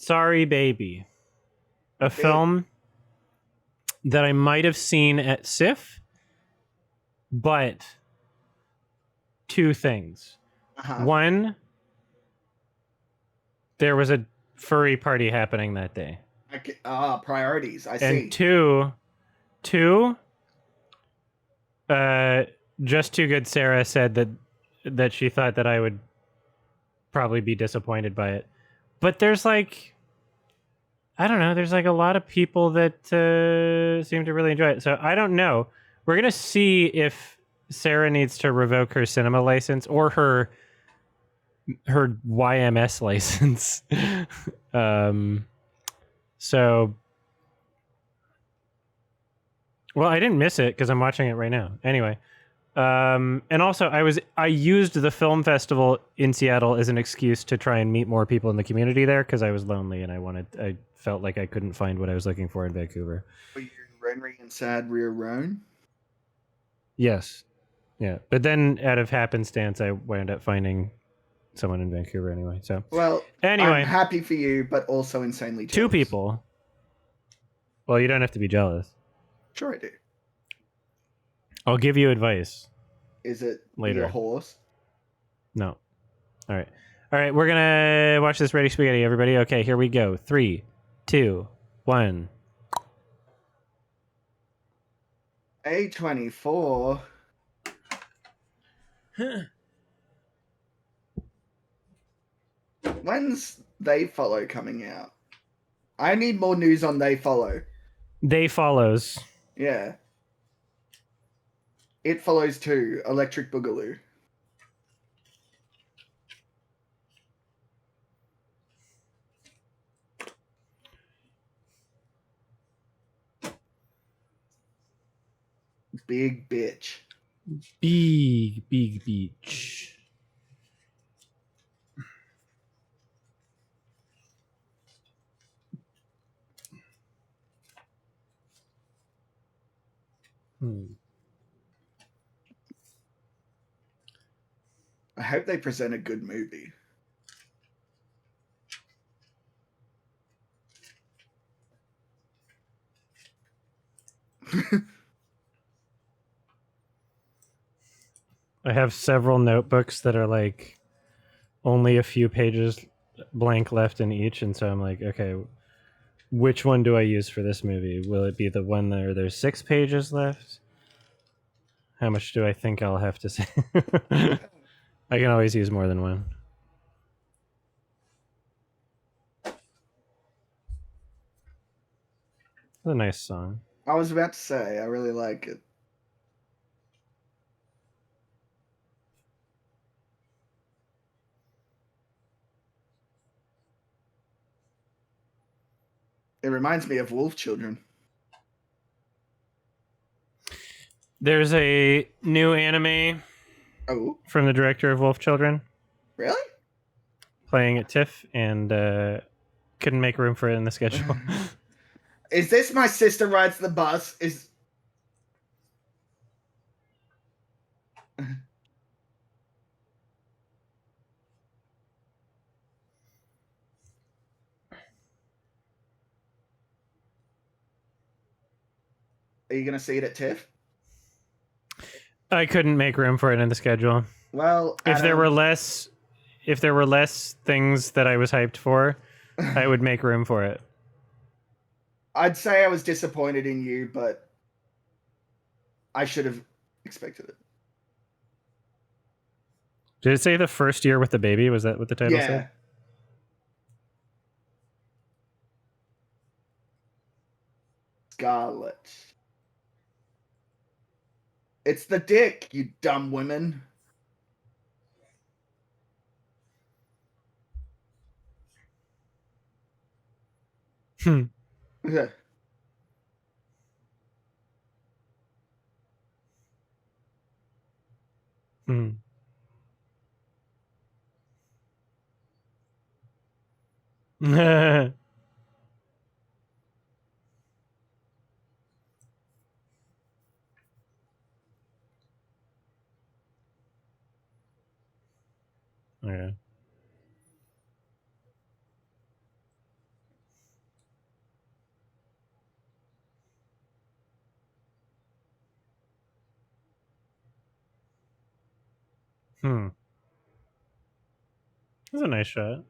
Sorry Baby, a film that I might have seen at SIF, but two things. Uh-huh. One, there was a furry party happening that day. Priorities. I see. And two, uh, Just Too Good Sarah said that she thought that I would probably be disappointed by it. But there's like, I don't know, there's like a lot of people that seem to really enjoy it. So I don't know. We're going to see if Sarah needs to revoke her cinema license or her YMS license. So, well, I didn't miss it because I'm watching it right now. Anyway, and also I used the film festival in Seattle as an excuse to try and meet more people in the community there because I was lonely and I felt like I couldn't find what I was looking for in Vancouver. Were you Renry and Sad Rear Roan? Yes, yeah, but then out of happenstance, I wound up finding someone in Vancouver anyway. So, Well, anyway, I'm happy for you, but also insanely jealous. Two people. Well, you don't have to be jealous. Sure I do. I'll give you advice. Is it later? Be a horse? No. All right. We're gonna watch this Ready Spaghetti, everybody. Okay, here we go. 3, 2, 1. A24. When's They Follow coming out? I need more news on They Follow. They Follows. Yeah. It Follows 2, Electric Boogaloo. Big bitch. Big beach. I hope they present a good movie. I have several notebooks that are like only a few pages blank left in each, and so I'm like, okay, which one do I use for this movie? Will it be the one where there's 6 pages left? How much do I think I'll have to say? I can always use more than one. It's a nice song. I was about to say, I really like it. It reminds me of Wolf Children. There's a new anime from the director of Wolf Children. Really? Playing at TIFF, and couldn't make room for it in the schedule. Is this My Sister Rides the Bus? Are you going to see it at TIFF? I couldn't make room for it in the schedule. Well, if there were less things that I was hyped for, I would make room for it. I'd say I was disappointed in you, but I should have expected it. Did it say the first year with the baby? Was that what the title said? Scarlet. It's the dick, you dumb women. Yeah. Yeah. Hmm. That's a nice shot.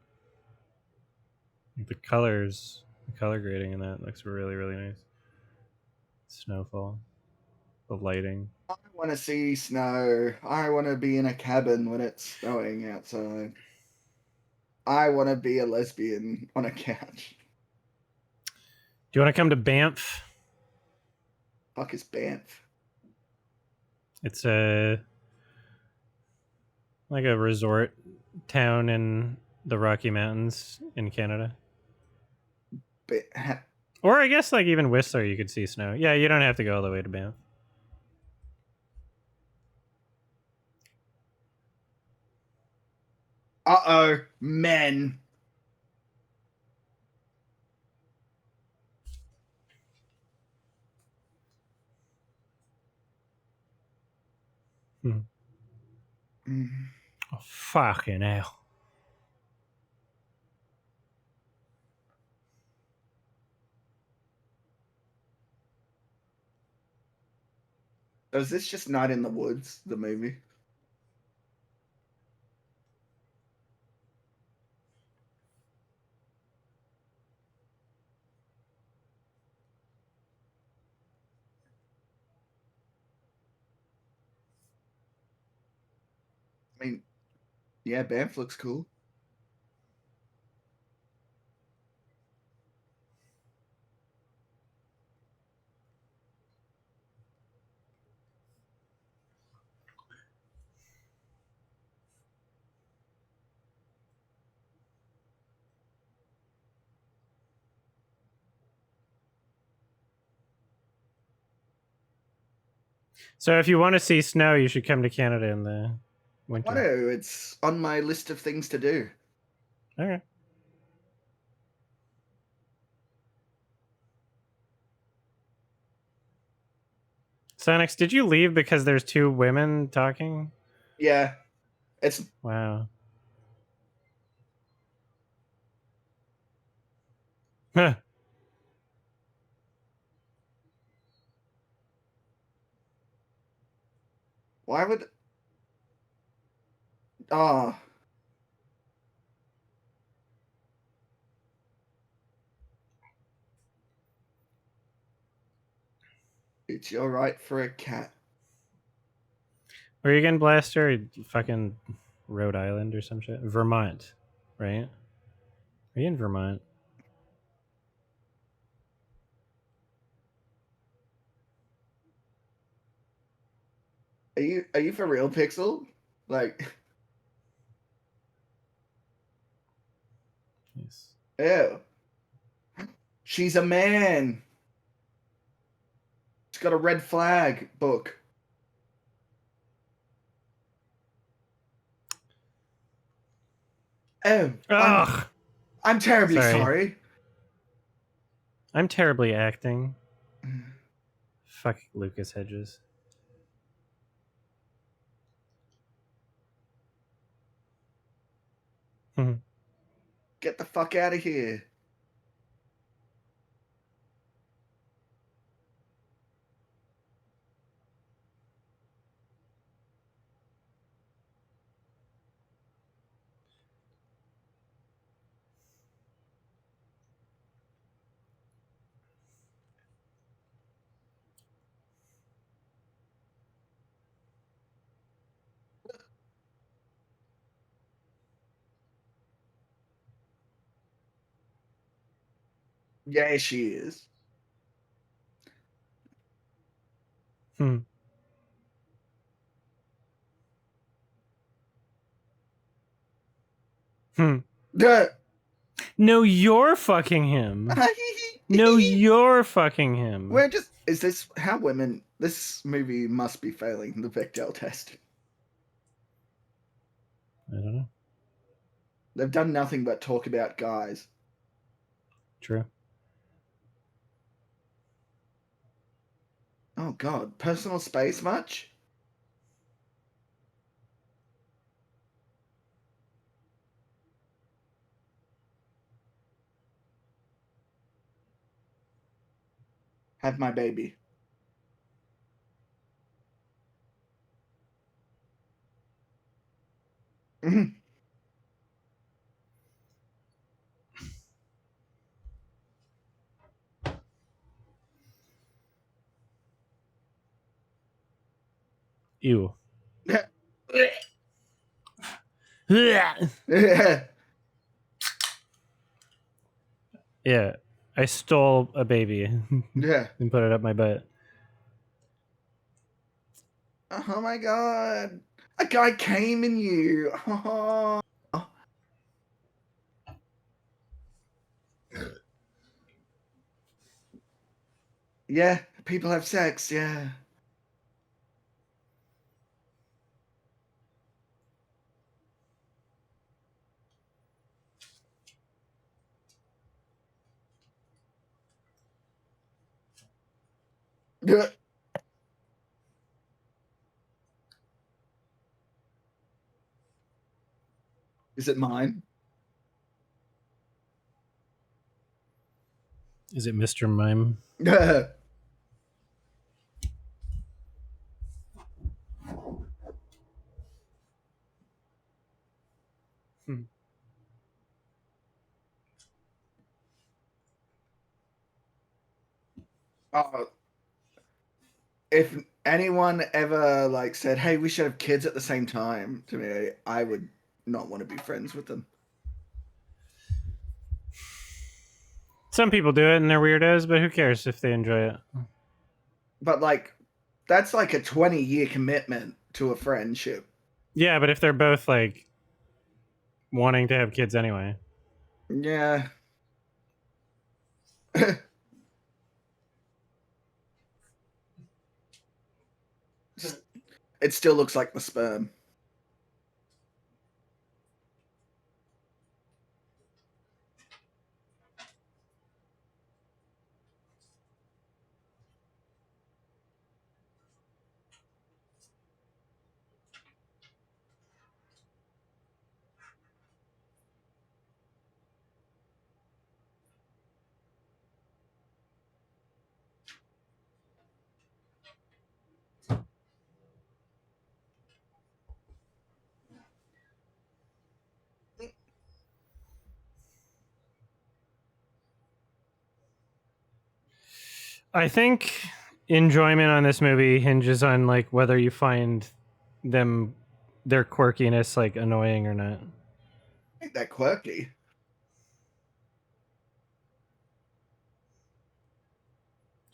The colors, the color grading in that looks really, really nice. Snowfall, the lighting. I want to see snow. I want to be in a cabin when it's snowing outside. I want to be a lesbian on a couch. Do you want to come to Banff? Fuck is Banff? It's a like a resort town in the Rocky Mountains in Canada. Ba- Or I guess like even Whistler you could see snow. Yeah, you don't have to go all the way to Banff. Uh-oh, men. Hmm. Mm. Oh, fucking hell. So is this just Night in the Woods, the movie? I mean, yeah, Banff looks cool. So if you want to see snow, you should come to Canada in the I want winter. to. It's on my list of things to do. Okay. Sonics, did you leave because there's two women talking? Yeah, it's Wow. Huh. why would oh it's your right for a cat. Where are you again, Blaster? Fucking Rhode Island or some shit? Vermont, right? Are you in Vermont? Are you for real, Pixel? Like, Yes. ew. She's a man. She's got a red flag book. Oh, Ugh. I'm terribly Sorry. sorry. I'm terribly acting. Fuck Lucas Hedges. Get the fuck out of here. Yeah, she is. Hmm. Hmm. Duh. No, you're fucking him. No, you're fucking him. We're just. Is this how women. This movie must be failing the Bechdel test. I don't know. They've done nothing but talk about guys. True. Oh, God. Personal space much? Have my baby. Ew. Yeah. Yeah, I stole a baby Yeah. and put it up my butt. Oh my god. A guy came in you. Oh. Yeah, people have sex, yeah. Is it mine? Is it Mr. Mime? Hmm. Oh, if anyone ever like said, "Hey, we should have kids at the same time," to me, I would not want to be friends with them. Some people do it and they're weirdos, but who cares if they enjoy it? But like, that's like a 20-year commitment to a friendship. Yeah, but if they're both like wanting to have kids anyway. Yeah. Just, it still looks like the sperm. I think enjoyment on this movie hinges on like whether you find them their quirkiness like annoying or not. Ain't that quirky?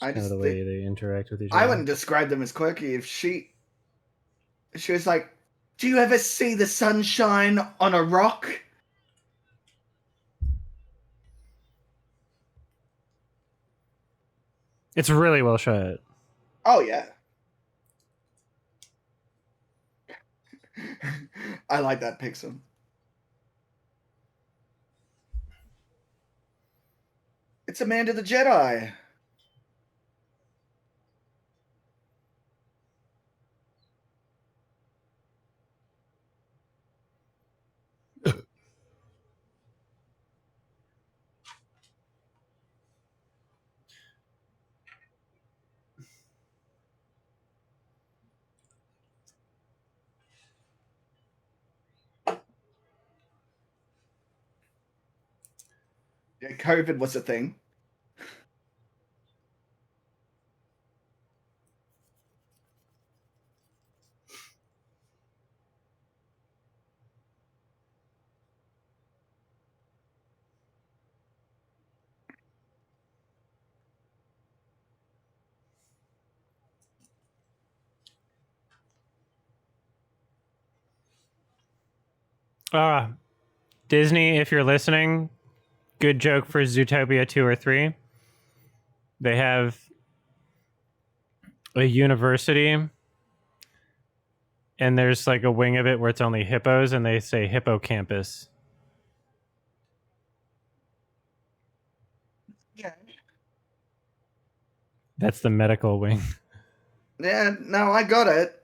Just I kind of the just way they interact with each I other. wouldn't describe them as quirky if she was like, "Do you ever see the sunshine on a rock?" It's really well shot. Oh yeah. I like that pixel. It's Amanda the Jedi. Yeah, COVID was a thing. Ah, Disney, if you're listening, good joke for Zootopia 2 or 3. They have a university and there's like a wing of it where it's only hippos and they say hippocampus. Yeah. That's the medical wing. Yeah, no, I got it.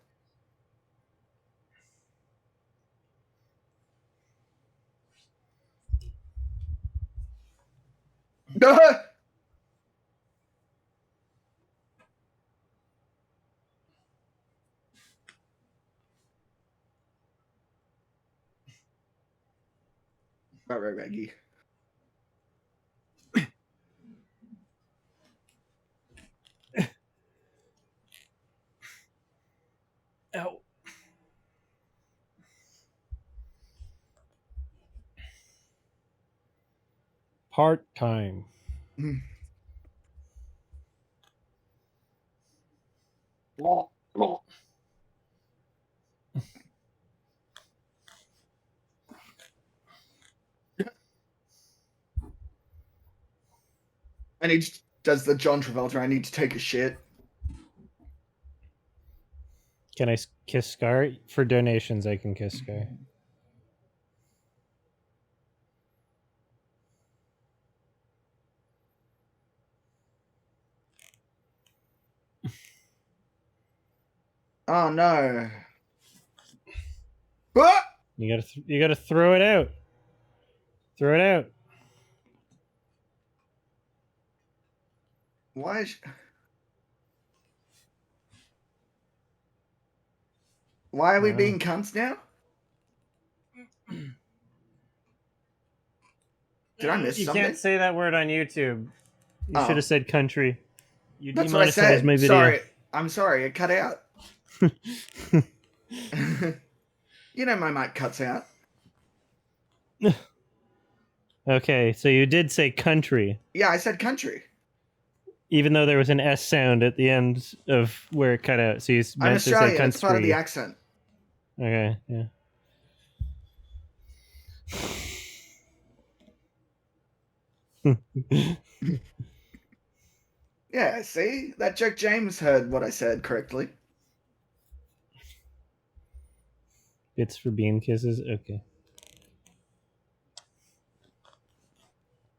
Right, Reggie. Ow. Part time. And he does the John Travolta. I need to take a shit. Can I kiss Scar? For donations, I can kiss Scar. Oh no! Ah! You gotta throw it out. Throw it out. Why? Why are we being cunts now? Did I miss You something? can't say that word on YouTube. You should Oh, have said country. You that's what I demonetized my said. video. Sorry. I'm sorry. It cut out. You know my mic cuts out. Okay, so you did say country, Yeah, I said country. even though there was an S sound at the end of where it cut out. So you I'm meant to say Australian. It's part of the country. accent. Okay, yeah. Yeah, see? That joke James heard what I said correctly. It's for bean kisses? Okay.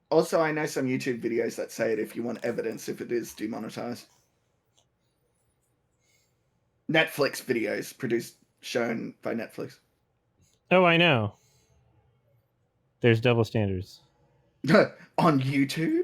Also, I know some YouTube videos that say it if you want evidence if it is demonetized. Netflix videos produced, shown by Netflix. Oh, I know. There's double standards. On YouTube?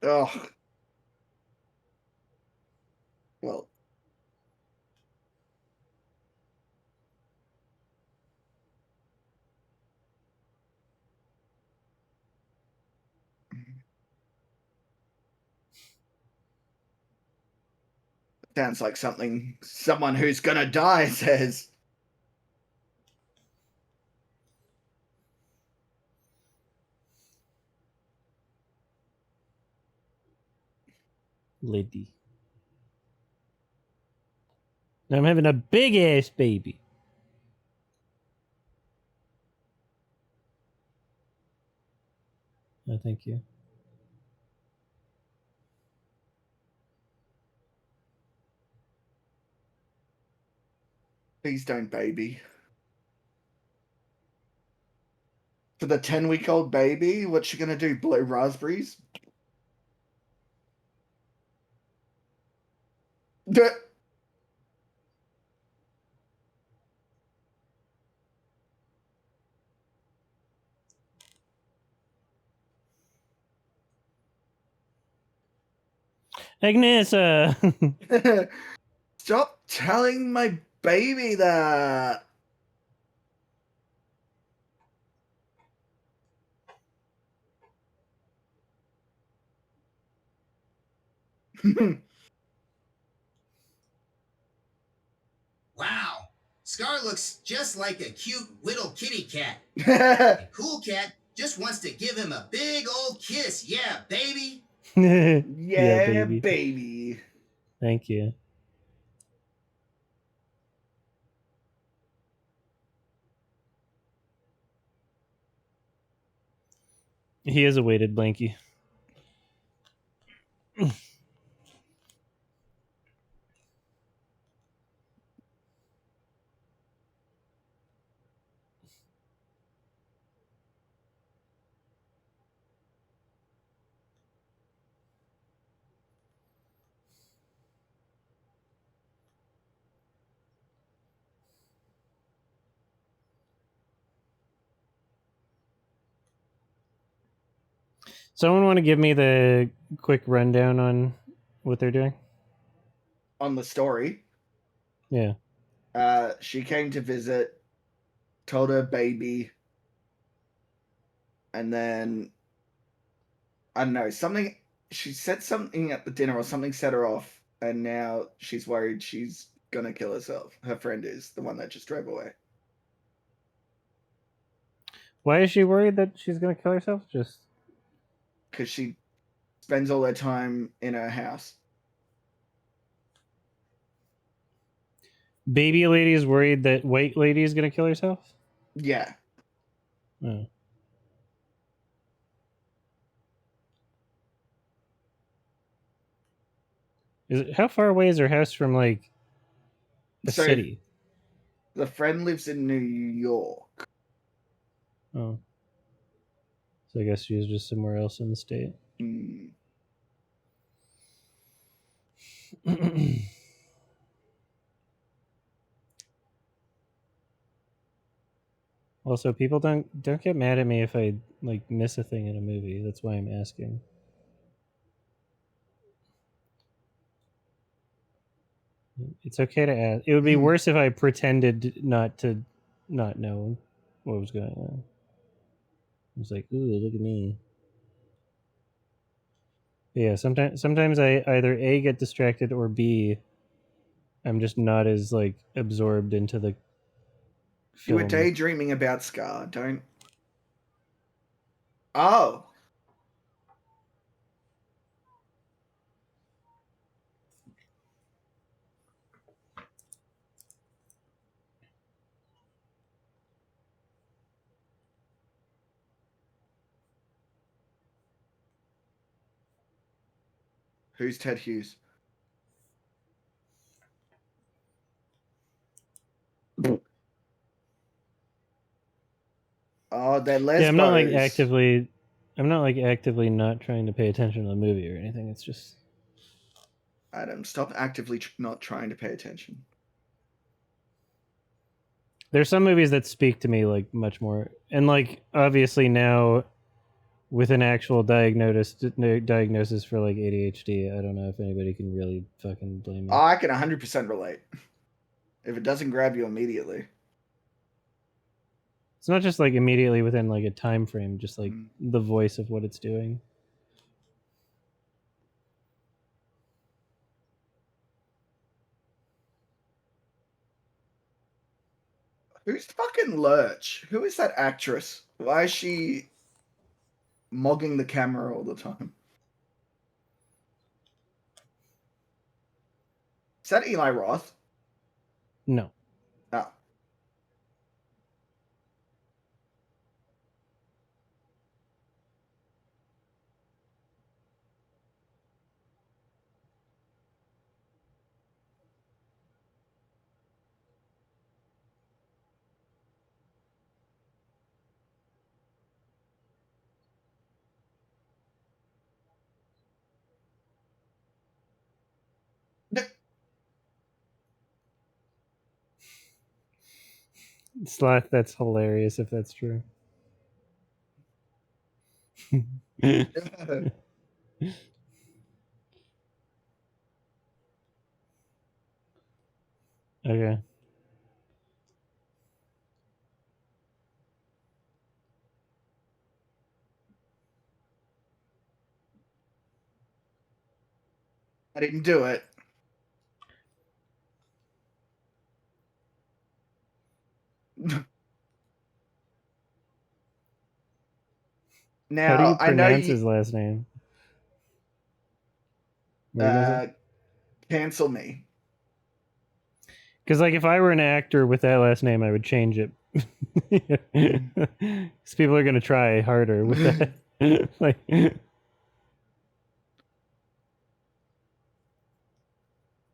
Oh, well. Sounds like something someone who's gonna die says. Lady. Now I'm having a big ass baby. Oh, thank you. Please don't, baby. For the 10-week-old baby, what's she gonna do? Blow raspberries? Duh. Agnes! Stop telling my baby that. Wow, Scar looks just like a cute little kitty cat. And Cool Cat just wants to give him a big old kiss. Yeah, baby. Yeah, Yeah, baby. baby. Thank you. He is a weighted blankie. Someone want to give me the quick rundown on what they're doing? On the story, Yeah. she came to visit, told her baby, and then I don't know, something she said something at the dinner or something set her off, and now she's worried she's gonna kill herself. Her friend is the one that just drove away. Why is she worried that she's gonna kill herself? Just Because she spends all her time in her house. baby lady is worried that white lady is gonna kill herself? Yeah. Oh. How far away is her house from like a So city? the friend lives in New York. Oh. So I guess she was just somewhere else in the state. Mm. Also, people don't get mad at me if I like miss a thing in a movie. That's why I'm asking. It's okay to ask. It would be worse if I pretended not to not know what was going on. I was like, "Ooh, look at me." But yeah, sometimes I either A get distracted or B I'm just not as like absorbed into the You were film. daydreaming about Scar, don't. Oh. Who's Ted Hughes? Oh, they're Yeah, lesbos. I'm not like actively not trying to pay attention to the movie or anything. It's just Adam, stop actively not trying to pay attention. there's some movies that speak to me like much more, and like obviously now with an actual diagnosis for like ADHD, I don't know if anybody can really fucking blame me. Oh, I can 100% relate. If it doesn't grab you immediately. It's not just like immediately within like a time frame, just like Mm. the voice of what it's doing. Who's fucking Lurch? Who is that actress? Why is she mogging the camera all the time? Is that Eli Roth? No. Oh. Sloth, that's hilarious if that's true. Okay. I didn't do it. How do you Now, I know pronounce you his last name? What are you gonna say? cancel me. Because like if I were an actor with that last name, I would change it. Because people are gonna try harder with that. Like,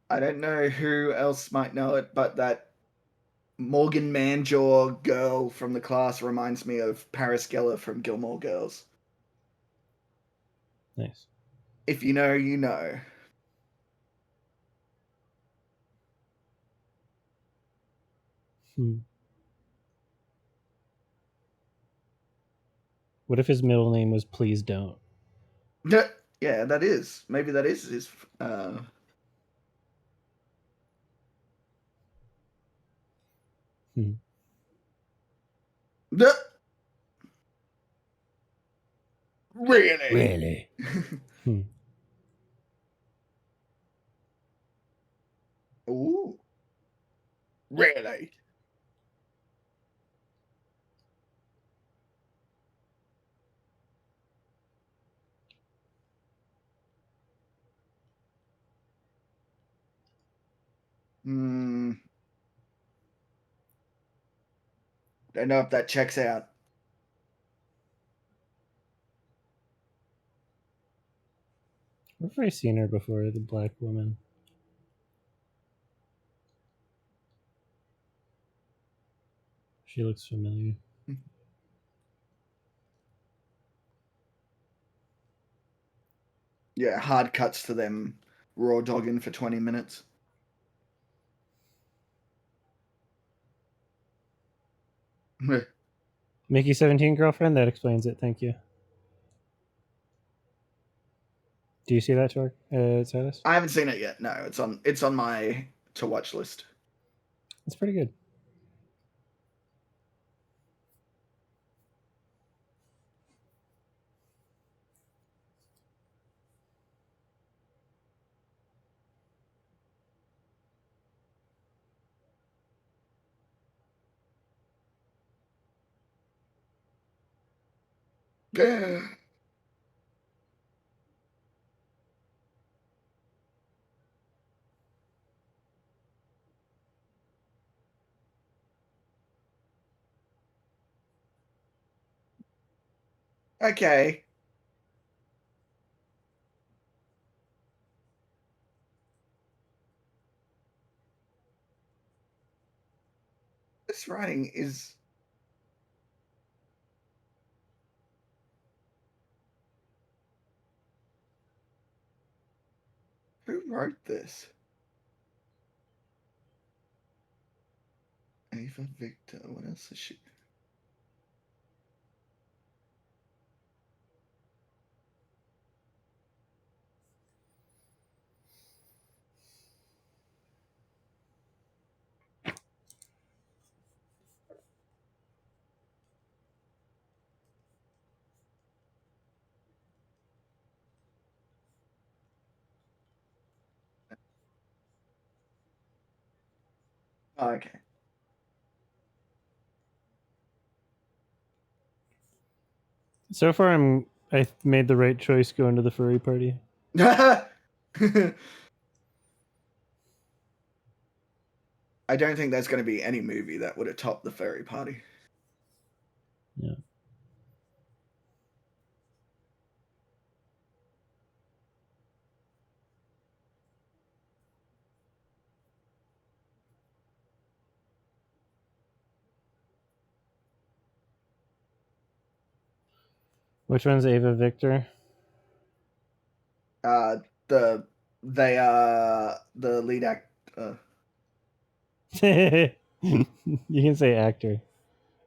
I don't know who else might know it, but that Morgan Manjaw girl from the class reminds me of Paris Geller from Gilmore Girls. nice. If you know, you know. What if his middle name was Please Don't? Yeah, that is. Maybe that is his. Hmm. Really? Really? Hmm. Ooh. Really? Hmm. Don't know if that checks out. Where have I seen her before? The black woman. She looks familiar. Yeah, hard cuts to them raw dogging for 20 minutes. Mickey 17 girlfriend? That explains it. Thank you. Do you see that, Silas? I haven't seen it yet. No, it's on my to watch list. It's pretty good. Okay. This writing is. Who wrote this? Ava Victor. What else is she? Oh, okay. So far, I made the right choice going to the furry party. I don't think there's going to be any movie that would have topped the furry party. Yeah. Which one's Ava Victor? They are the lead act. You can say actor.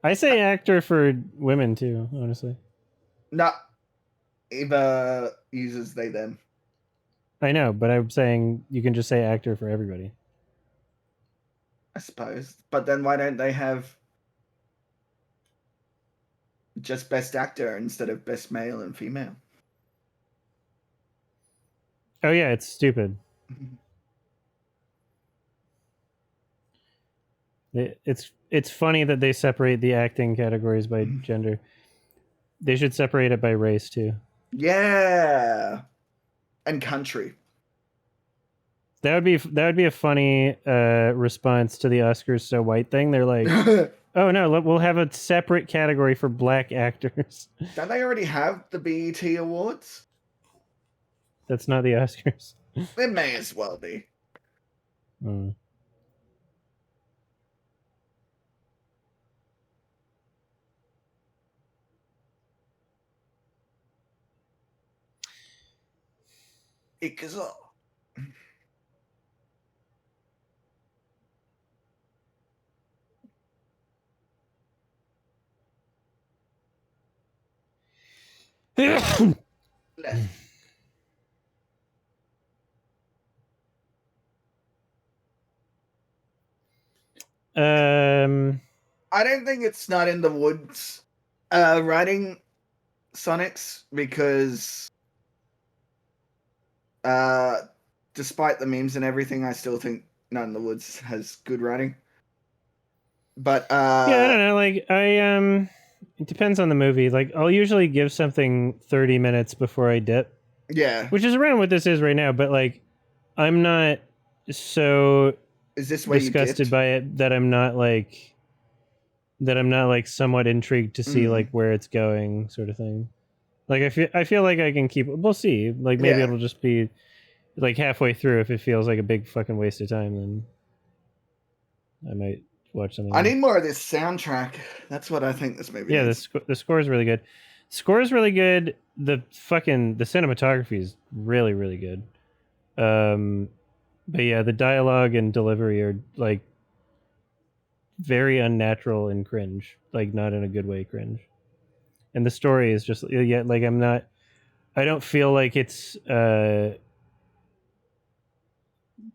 I say actor for women too, honestly. No, Eva uses they them. I know, but I'm saying you can just say actor for everybody. I suppose, but then why don't they have just best actor instead of best male and female? Oh yeah, it's stupid. It's funny that they separate the acting categories by gender. They should separate it by race too. Yeah, and country. That would be a funny response to the Oscars so white thing. They're like, oh no, we'll have a separate category for black actors. Don't they already have the BET awards? That's not the Oscars. It may as well be. Mm. Ikazo. Left. I don't think it's not in the woods writing Sonics because despite the memes and everything, I still think Not in the Woods has good writing. But yeah, I don't know. Like it depends on the movie. Like I'll usually give something 30 minutes before I dip, yeah. which is around what this is right now. But like, I'm not so Is this where you disgusted dipped? by it that I'm not like somewhat intrigued to see like where it's going, sort of thing. Like I feel like I can keep. We'll see. Like maybe Yeah. it'll just be like halfway through. If it feels like a big fucking waste of time, then I might watch something I else. need more of this soundtrack. That's what I think this movie Yeah, needs. the score is really good. Score is really good. The cinematography is really really good. But yeah, the dialogue and delivery are like very unnatural and cringe. Like not in a good way, cringe. And the story is just yeah, like I'm not. I don't feel like it's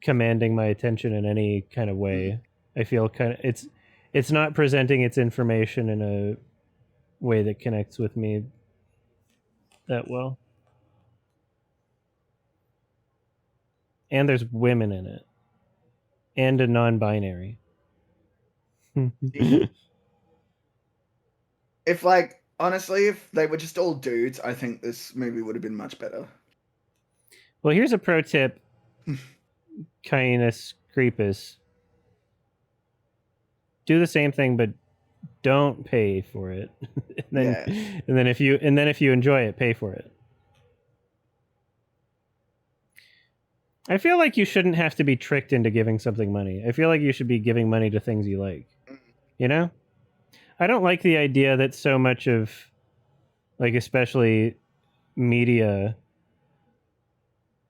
commanding my attention in any kind of way. I feel kind of it's not presenting its information in a way that connects with me that well. And there's women in it, and a non-binary. If like honestly, if they were just all dudes, I think this movie would have been much better. Well, here's a pro tip, Cainus Creepus. Do the same thing, but don't pay for it. Yeah. And then if you enjoy it, pay for it. I feel like you shouldn't have to be tricked into giving something money. I feel like you should be giving money to things you like. You know? I don't like the idea that so much of like especially media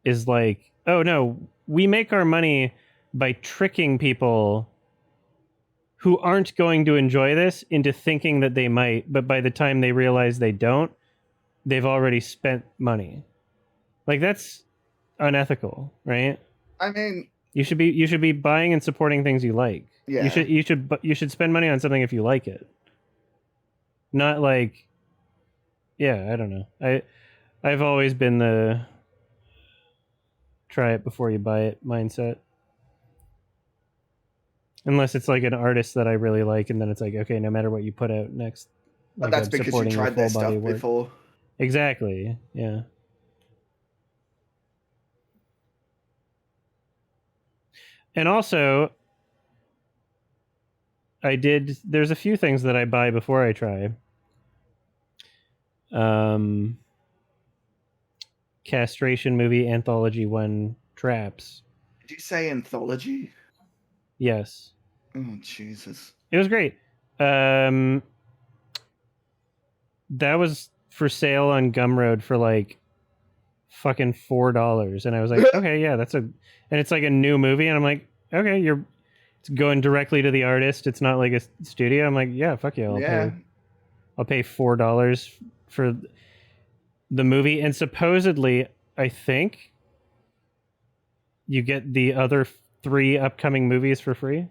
is like, oh no, we make our money by tricking people who aren't going to enjoy this into thinking that they might, but by the time they realize they don't, they've already spent money. Like that's unethical, right? I mean, You should be buying and supporting things you like. yeah. You should spend money on something if you like it. Not like yeah, I don't know. I've always been the try it before you buy it mindset. Unless it's like an artist that I really like, and then it's like, okay, no matter what you put out next, But like that's I'm because you supporting your tried their full body stuff work. before. Exactly. Yeah. And also, there's a few things that I buy before I try. Um, Castration movie anthology one Traps. Did you say anthology? Yes. Oh Jesus. It was great. Um, that was for sale on Gumroad for like fucking $4, and I was like, okay, yeah, and it's like a new movie, and I'm like, okay, it's going directly to the artist. It's not like a studio. I'm like, yeah, fuck yeah, Yeah. I'll pay $4 for the movie, and supposedly, I think you get the other 3 upcoming movies for free.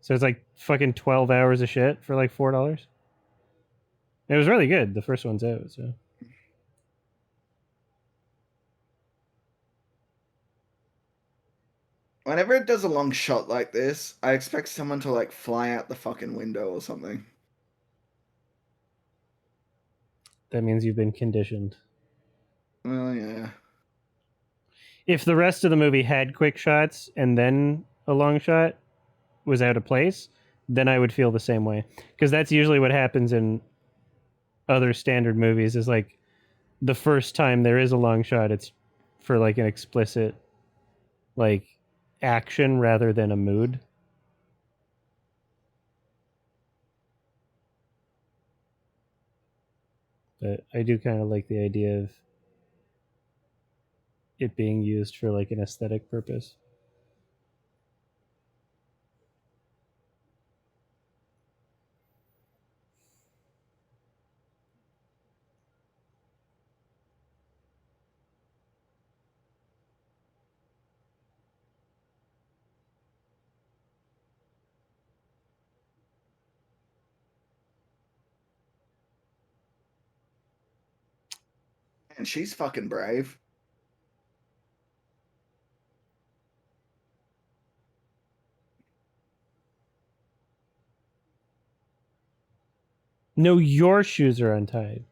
So it's like fucking 12 hours of shit for like $4. It was really good. The first one's out, so. Whenever it does a long shot like this, I expect someone to like fly out the fucking window or something. That means you've been conditioned. Well, yeah. If the rest of the movie had quick shots and then a long shot was out of place, then I would feel the same way. Because that's usually what happens in other standard movies is like the first time there is a long shot, it's for like an explicit like action rather than a mood. But I do kind of like the idea of it being used for like an aesthetic purpose. And she's fucking brave. No, your shoes are untied.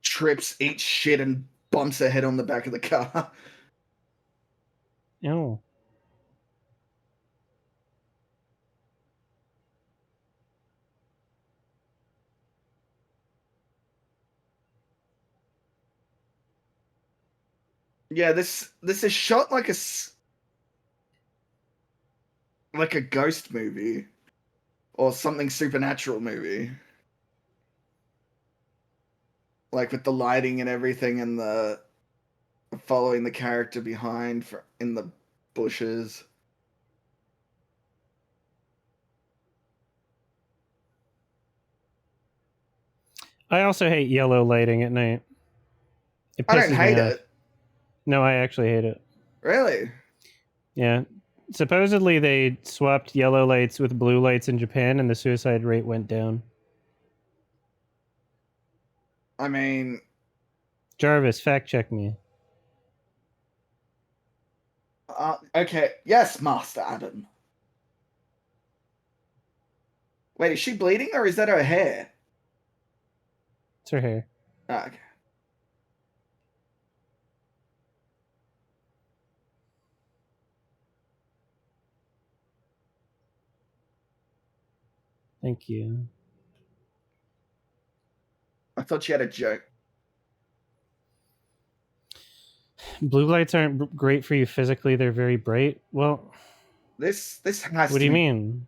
Trips, eats shit, and bumps her head on the back of the car. Oh. Yeah, this is shot like a ghost movie or something supernatural movie. Like with the lighting and everything and the following the character behind in the bushes. I also hate yellow lighting at night. It I don't pisses me hate off. it. No, I actually hate it. Really? Yeah. Supposedly they swapped yellow lights with blue lights in Japan and the suicide rate went down. I mean, Jarvis, fact check me. okay. Yes, Master Adam. Wait, is she bleeding or is that her hair? It's her hair. Oh, okay. Thank you. I thought she had a joke. Blue lights aren't great for you physically. They're very bright. Well, This has what to do you be. mean?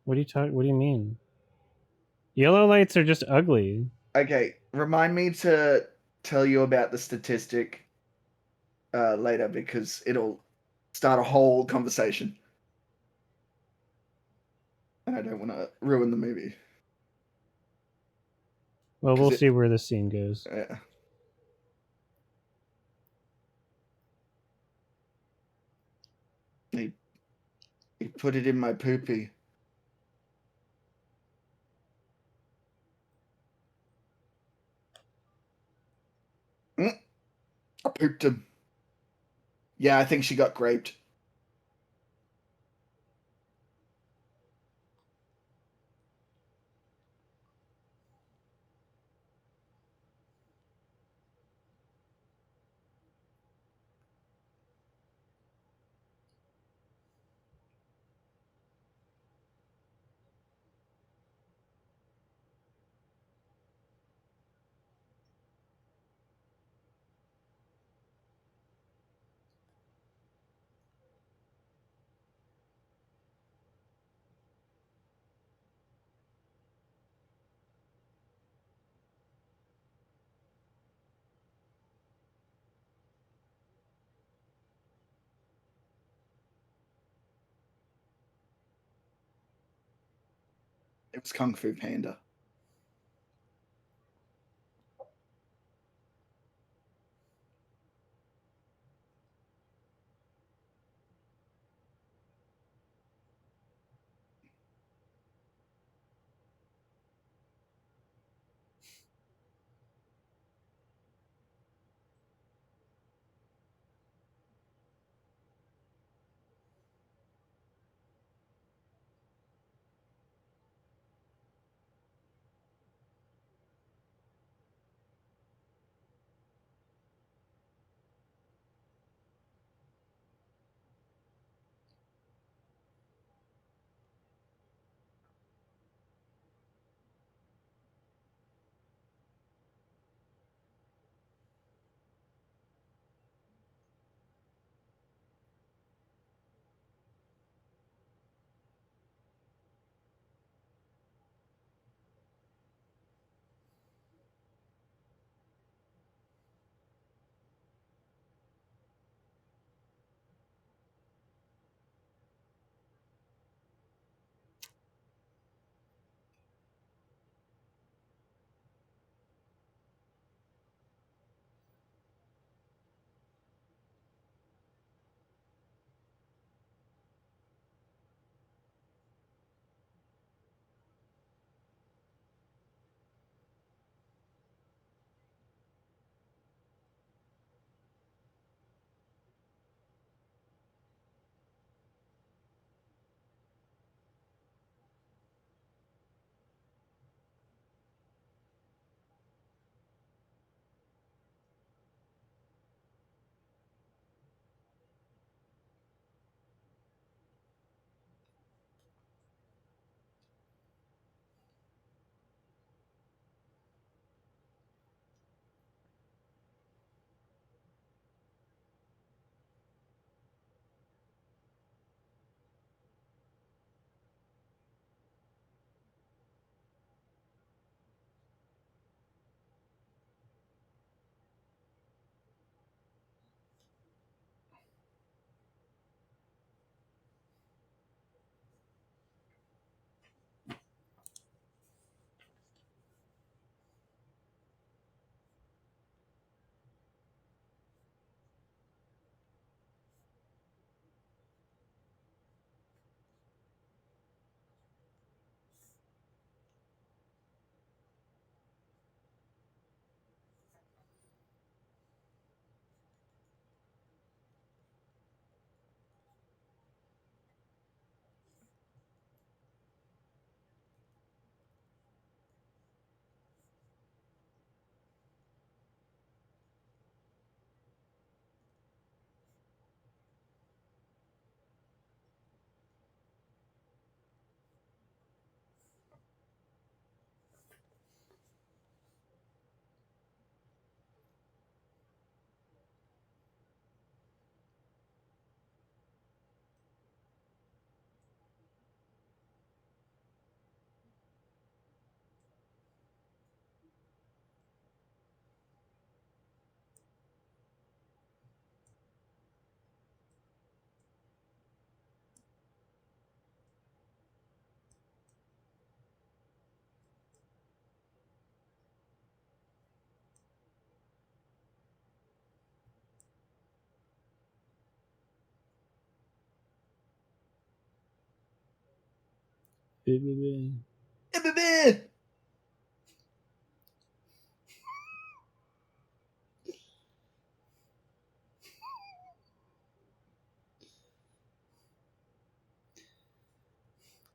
What do you mean? Yellow lights are just ugly. Okay, remind me to tell you about the statistic later because it'll start a whole conversation. And I don't want to ruin the movie. Well, we'll see where this scene goes. Yeah. He put it in my poopy. I pooped him. Yeah, I think she got raped. It was Kung Fu Panda.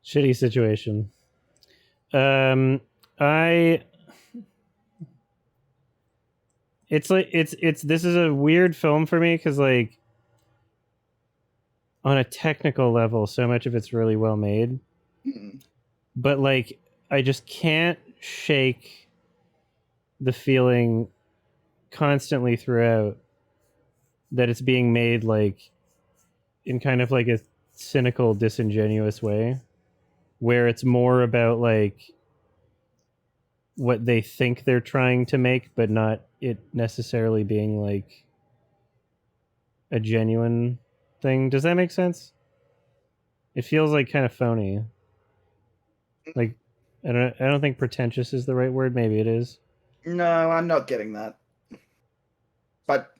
Shitty situation. I it's like it's this is a weird film for me because like on a technical level so much of it's really well made, but like I just can't shake the feeling constantly throughout that it's being made like in kind of like a cynical disingenuous way where it's more about like what they think they're trying to make but not it necessarily being like a genuine thing. Does that make sense? It feels like kind of phony. Like I don't think pretentious is the right word. Maybe it is. No, I'm not getting that. But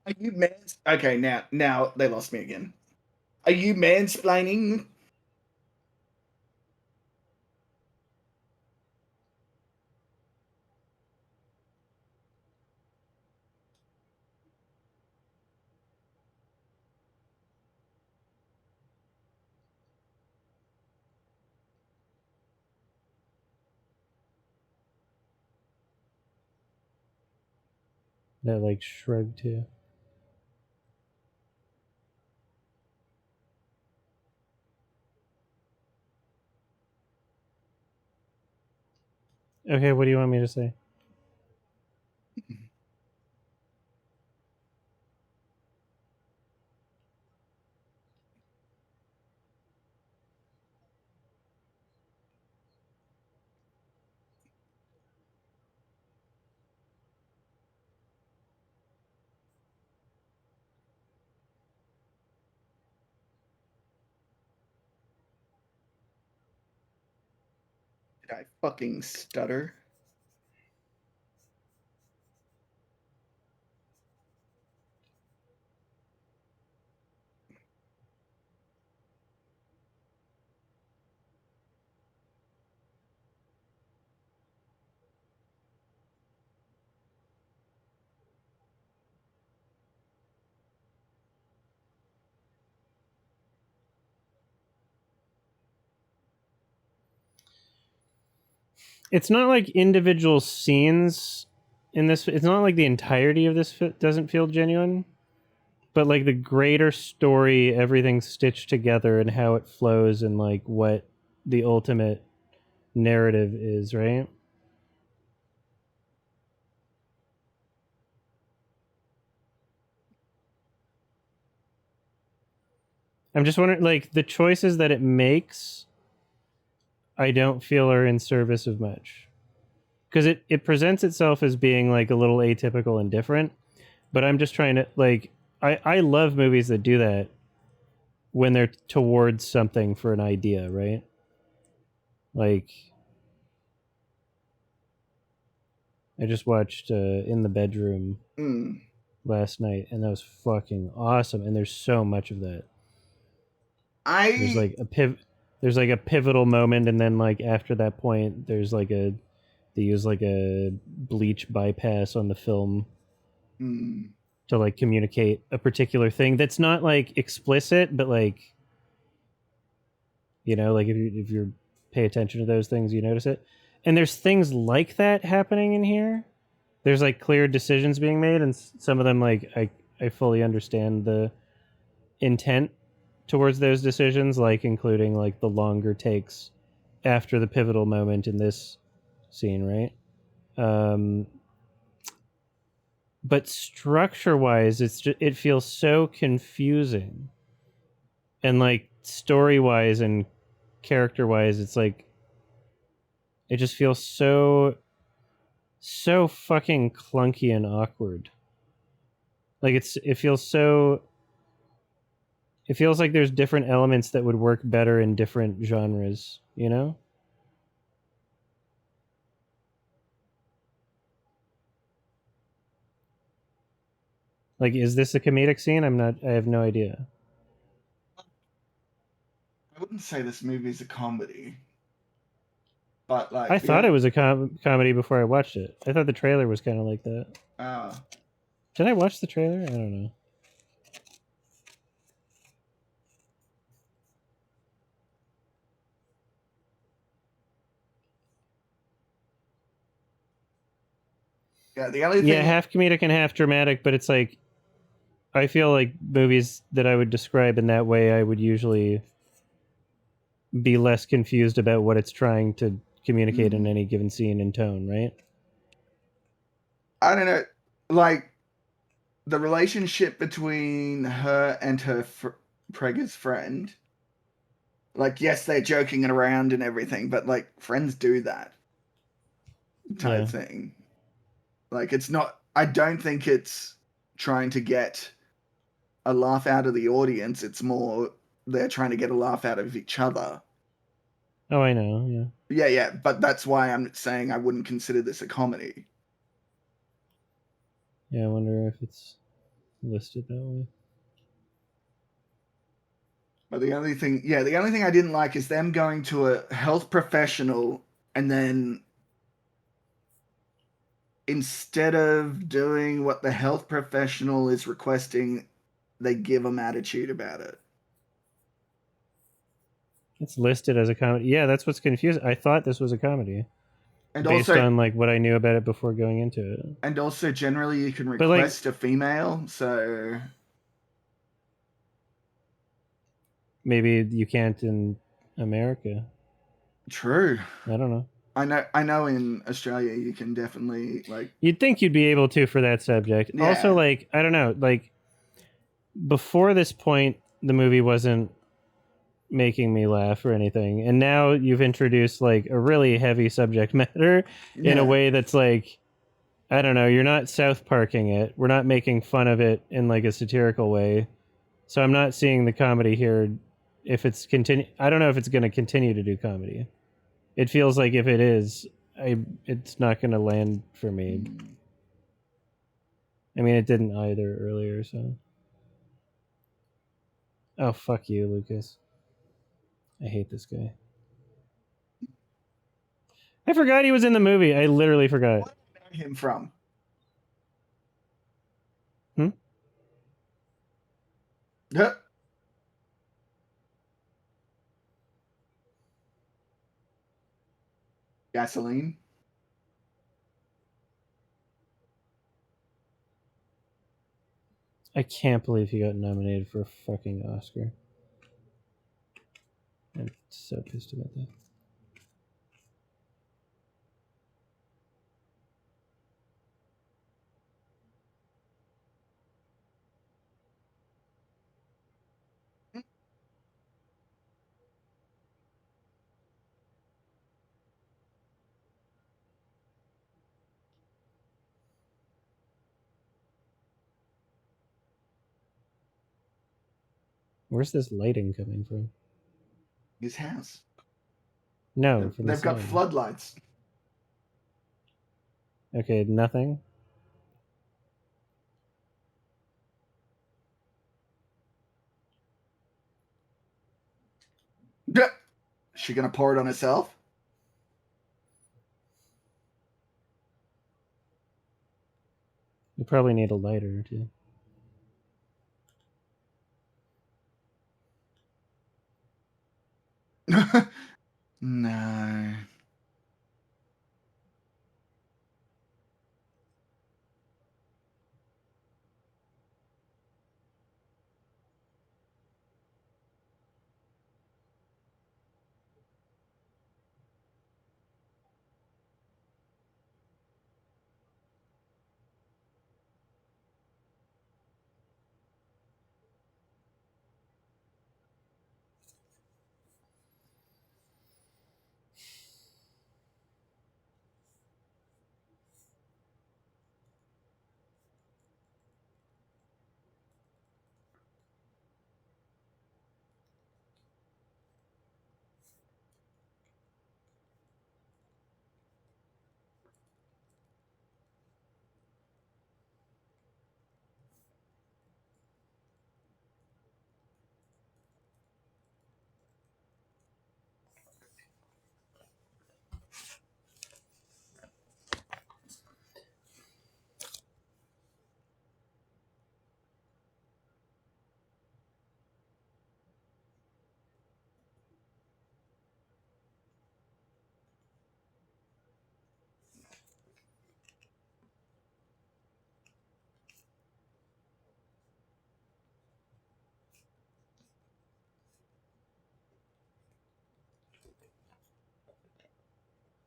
are you okay, now they lost me again. Are you mansplaining? That like shrug too. Okay, what do you want me to say? Did I fucking stutter? It's not like individual scenes in this. It's not like the entirety of this doesn't feel genuine, but like the greater story, everything stitched together and how it flows and like what the ultimate narrative is, right? I'm just wondering, like the choices that it makes, I don't feel are in service of much because it presents itself as being like a little atypical and different. But I'm just trying to like I love movies that do that when they're towards something for an idea, right? Like I just watched In the Bedroom last night, and that was fucking awesome. And there's so much of that. There's like there's like a pivotal moment, and then like after that point, there's like they use like a bleach bypass on the film to like communicate a particular thing that's not like explicit, but like like if you pay attention to those things, you notice it. And there's things like that happening in here. There's like clear decisions being made, and some of them like I fully understand the intent towards those decisions, like including like the longer takes after the pivotal moment in this scene, right? But structure wise, it feels so confusing, and like story wise and character wise, it's like it just feels so fucking clunky and awkward. Like it feels so It feels like there's different elements that would work better in different genres, you know? Like, is this a comedic scene? I have no idea. I wouldn't say this movie's a comedy, but like I thought it was a comedy before I watched it. I thought the trailer was kind of like that. Did I watch the trailer? I don't know. yeah, the only Yeah, thing half comedic and half dramatic, but it's like I feel like movies that I would describe in that way, I would usually be less confused about what it's trying to communicate in any given scene and tone, right? I don't know, like the relationship between her and her Prega's friend. Like, yes, they're joking around and everything, but like friends do that type thing. Like, it's not. I don't think it's trying to get a laugh out of the audience. It's more they're trying to get a laugh out of each other. Oh, I know. Yeah. Yeah, yeah, but that's why I'm saying I wouldn't consider this a comedy. Yeah, I wonder if it's listed that way. But the only thing I didn't like is them going to a health professional and then instead of doing what the health professional is requesting, they give them attitude about it. It's listed as a comedy. Yeah, that's what's confusing. I thought this was a comedy And based also, on like what I knew about it before going into it. and also, generally, you can But like, request a female, so maybe you can't in America. true. I don't know. I know in Australia you can definitely like You'd think you'd be able to for that subject. yeah. Also, like, I don't know, like before this point, the movie wasn't making me laugh or anything, and now you've introduced like a really heavy subject matter in a Yeah. way that's like, I don't know, you're not South Parking it. We're not making fun of it in like a satirical way. So I'm not seeing the comedy here. If it's continue, I don't know if it's going to continue to do comedy. It feels like if it is, it's not going to land for me. I mean, it didn't either earlier. So, oh fuck you, Lucas. I hate this guy. I forgot he was in the movie. I literally forgot. What do you know him from? Hmm? Huh? Gasoline. I can't believe he got nominated for a fucking Oscar. I'm so pissed about that. Where's this lighting coming from? His house. No, from the They've got side. floodlights. Okay, nothing. Is she gonna pour it on herself? You probably need a lighter too. No.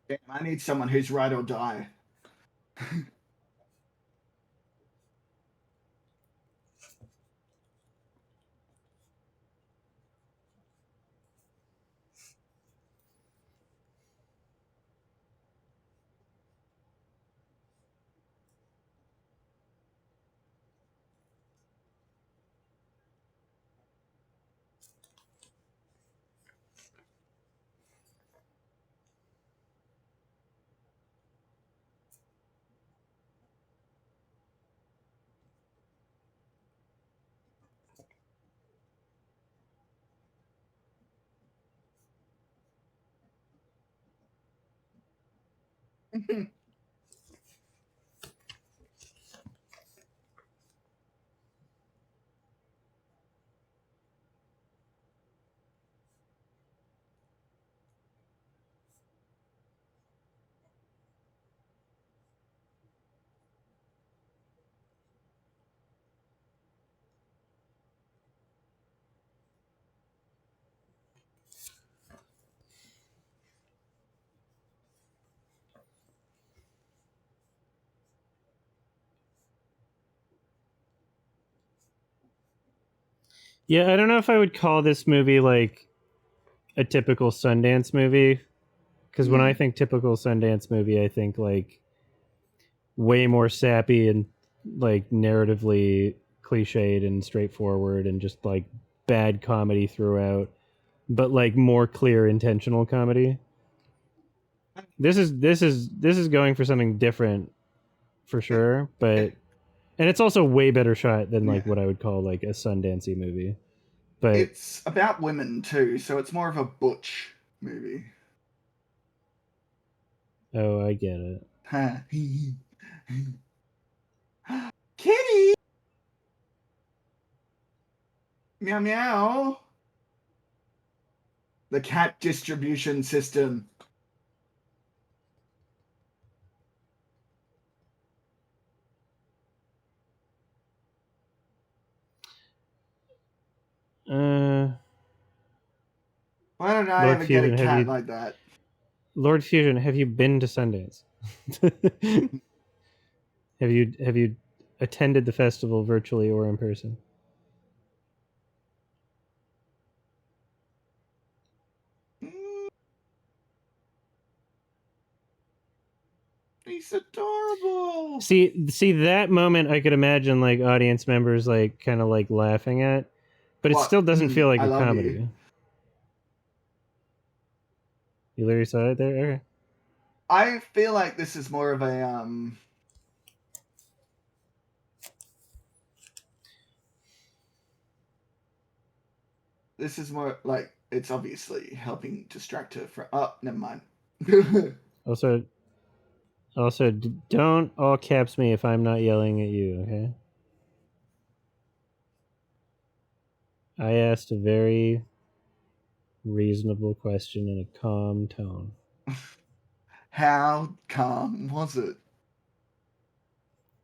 Damn, I need someone who's ride or die. Yeah, I don't know if I would call this movie like a typical Sundance movie, because when I think typical Sundance movie, I think like way more sappy and like narratively cliched and straightforward and just like bad comedy throughout, but like more clear intentional comedy. This is going for something different for sure, but and it's also way better shot than like Yeah. what I would call like a Sundancey movie. But It's about women too, so it's more of a butch movie. oh, I get it. Kitty! Meow meow. The cat distribution system. Why don't I Lord ever get a Fusion, cat like that? Lord Fusion, have you been to Sundance? have you attended the festival virtually or in person? He's adorable. See that moment I could imagine like audience members like kind of like laughing at, but it What? still doesn't feel like I a love comedy. you. You literally saw it there? Okay. I feel like this is more of a this is more like it's obviously helping distract her from. Oh, never mind. Also, don't all caps me if I'm not yelling at you, okay? I asked a very reasonable question in a calm tone. How calm was it?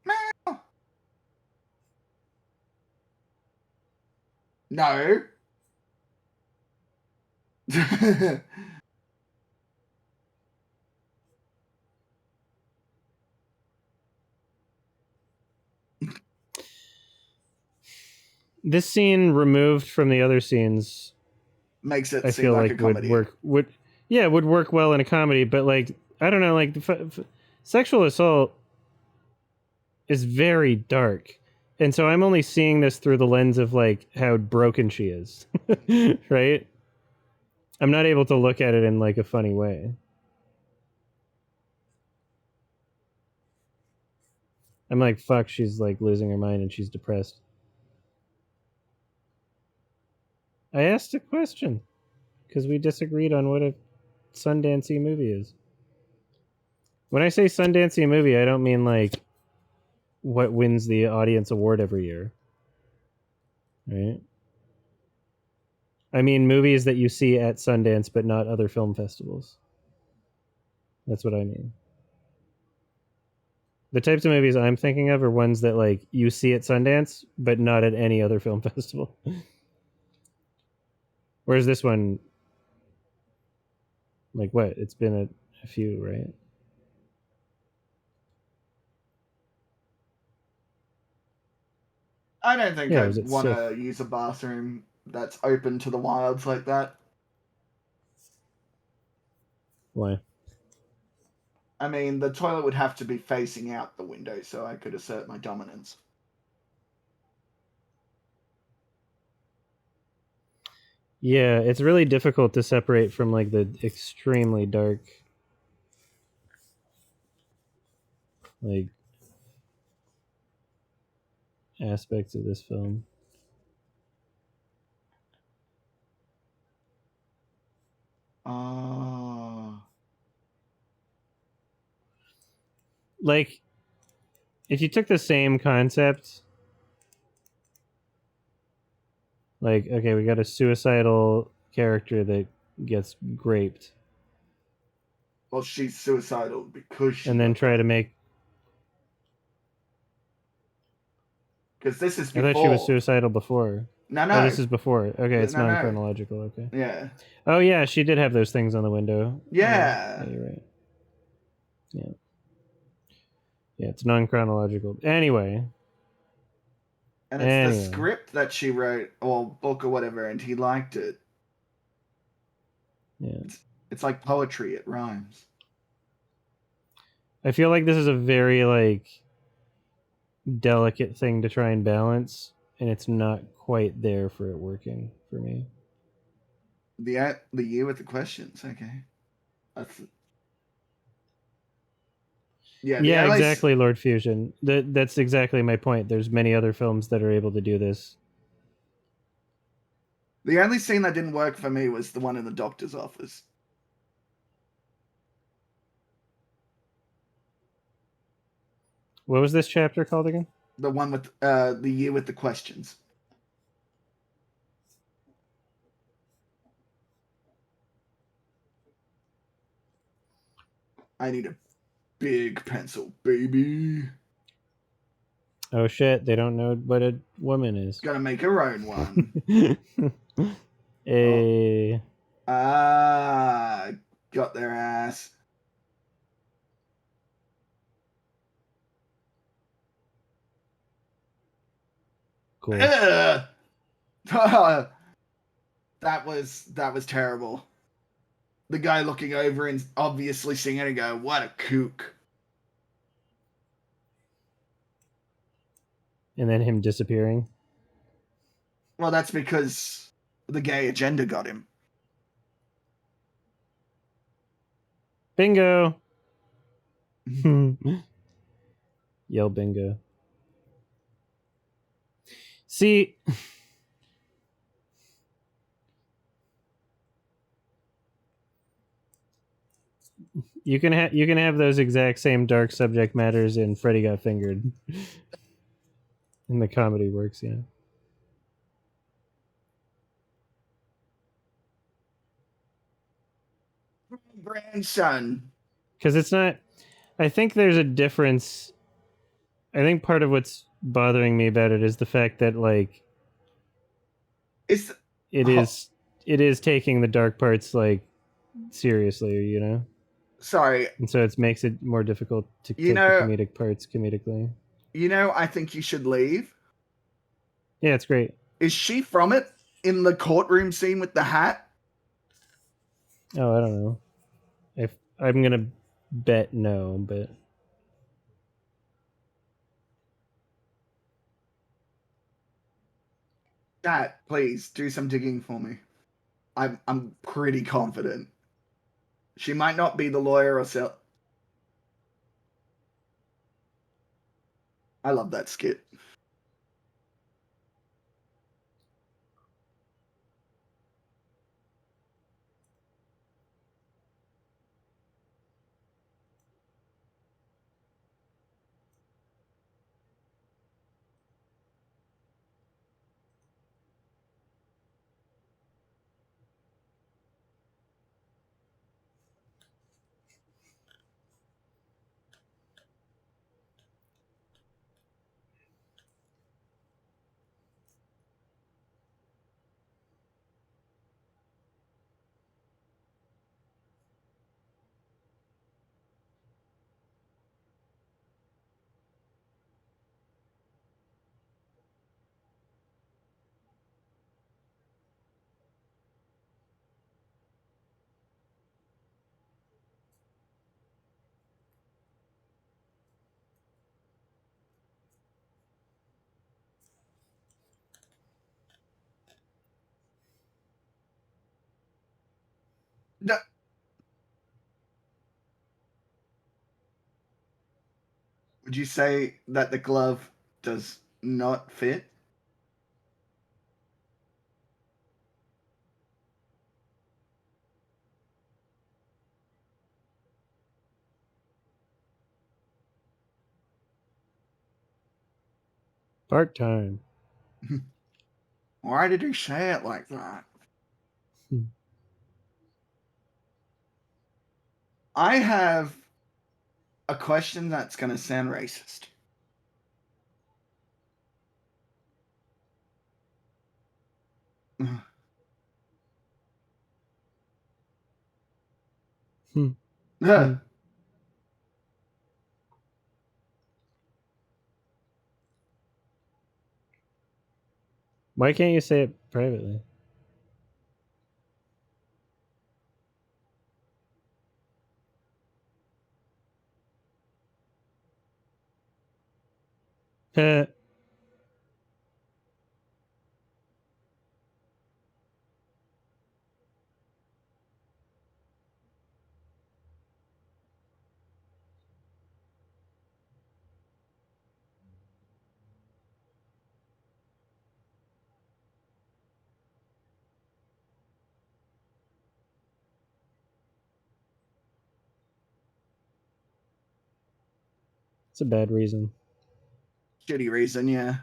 Meow. No. This scene removed from the other scenes, Makes it I seem feel like a like comedy. would work well in a comedy, but like I don't know, like sexual assault is very dark. And so I'm only seeing this through the lens of like how broken she is. Right? I'm not able to look at it in like a funny way. I'm like, fuck, she's like losing her mind and she's depressed. I asked a question because we disagreed on what a Sundancey movie is. When I say Sundancey movie, I don't mean like what wins the audience award every year. Right? I mean movies that you see at Sundance but not other film festivals. That's what I mean. The types of movies I'm thinking of are ones that like you see at Sundance but not at any other film festival. Whereas this one, like what? It's been a few, right? I don't think Yeah, it was I'd at want SIFF. to use a bathroom that's open to the wilds like that. Why? I mean, the toilet would have to be facing out the window so I could assert my dominance. Yeah, it's really difficult to separate from like the extremely dark, like, aspects of this film. Oh. Like, if you took the same concept, like, okay, we got a suicidal character that gets raped, Well, she's suicidal because she and then got try to raped. make. Because this is I thought she was before. suicidal before. No, Oh, no. this is before. Okay, it's No, non no. chronological. Okay. Yeah. Oh yeah, she did have those things on the window. Yeah. Yeah, you're right. Yeah. Yeah, it's non chronological. Anyway. And it's the Anyway. script that she wrote, or book or whatever, and he liked it. Yeah. It's like poetry, it rhymes. I feel like this is a very like delicate thing to try and balance, and it's not quite there for it working for me. The year with the questions, okay. That's yeah, the Yeah, only exactly, Lord Fusion. That's exactly my point. There's many other films that are able to do this. the only scene that didn't work for me was the one in the doctor's office. What was this chapter called again? The one with the year with the questions. I need a big pencil, baby. Oh shit, they don't know what a woman is. Gotta make her own one. A Ah, got their ass. cool. Ugh. that was terrible. The guy looking over and obviously seeing it and go, "What a kook!" And then him disappearing. Well, that's because the gay agenda got him. Bingo. Yell bingo. See, you can have those exact same dark subject matters in Freddy Got Fingered, and the comedy works, you know. Grandson. Because it's not. I think there's a difference. I think part of what's bothering me about it is the fact that like It's it oh, is it is taking the dark parts like seriously, you know, sorry. and so it makes it more difficult to You take the know, comedic parts comedically. I think you should leave. Yeah, it's great. Is she from it in the courtroom scene with the hat? Oh, I don't know. If I'm gonna bet no, but Chat, please do some digging for me. I'm pretty confident. She might not be the lawyer herself. I love that skit. Would you say that the glove does not fit? Part time. Why did he say it like that? Hmm. I have a question that's going to sound racist. Hmm. Ugh. Hmm. Why can't you say it privately? Eh, it's a bad reason. Shitty reason, yeah.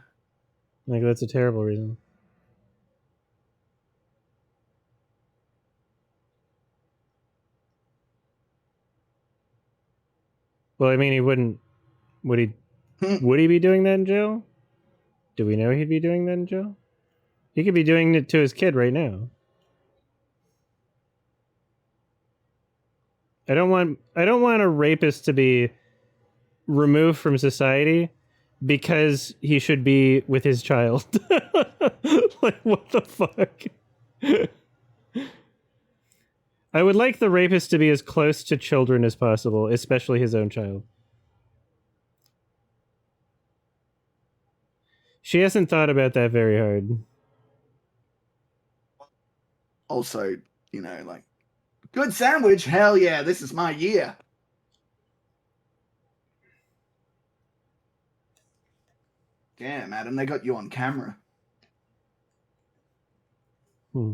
Like, that's a terrible reason. Well, I mean, he wouldn't. Would he? Would he be doing that in jail? Do we know he'd be doing that in jail? He could be doing it to his kid right now. I don't want a rapist to be removed from society because he should be with his child. Like, what the fuck? I would like the rapist to be as close to children as possible, especially his own child. She hasn't thought about that very hard. Also, you know, like, good sandwich. Hell yeah, this is my year. Damn, Adam, they got you on camera. Hmm.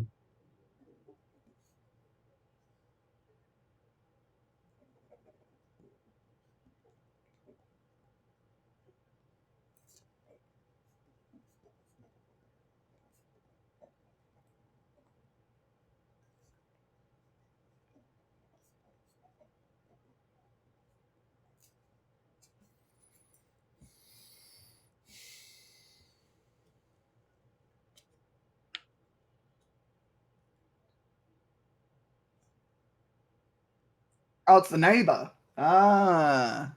Oh, it's the neighbor. Ah.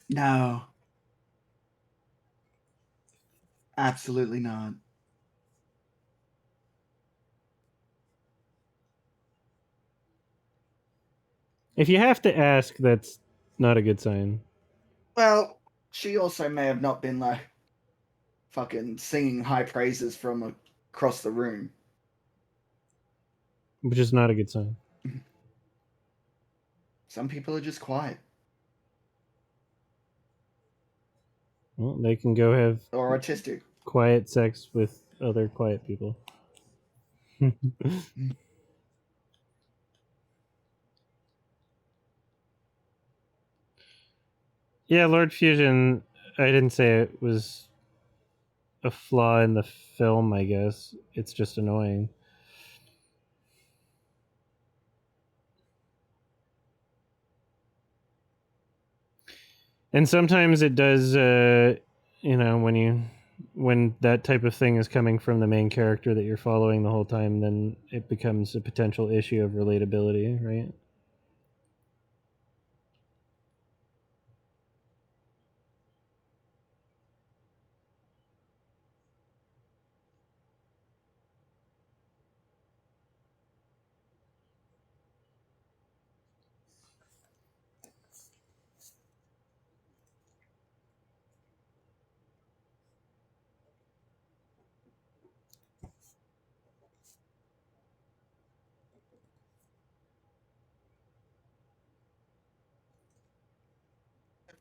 No. Absolutely not. If you have to ask, that's not a good sign. Well, she also may have not been like fucking singing high praises from across the room. Which is not a good sign. Some people are just quiet Well, they can go have or autistic. quiet sex with other quiet people. Yeah, Lord Fusion, I didn't say it was a flaw in the film, I guess. It's just annoying. And sometimes it does, you know, when that type of thing is coming from the main character that you're following the whole time, then it becomes a potential issue of relatability, right?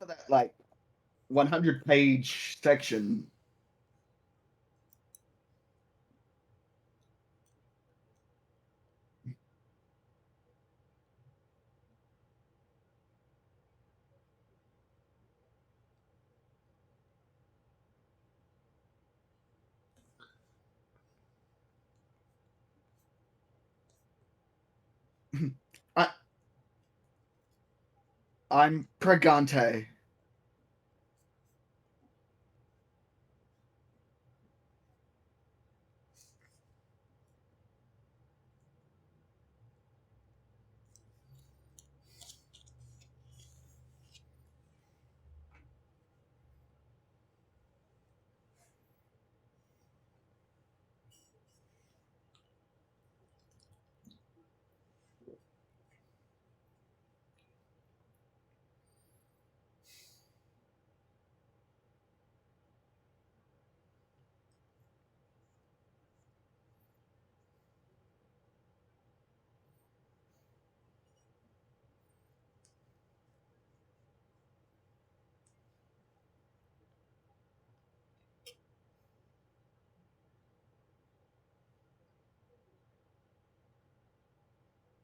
for that like 100-page section. I, I'm pregante.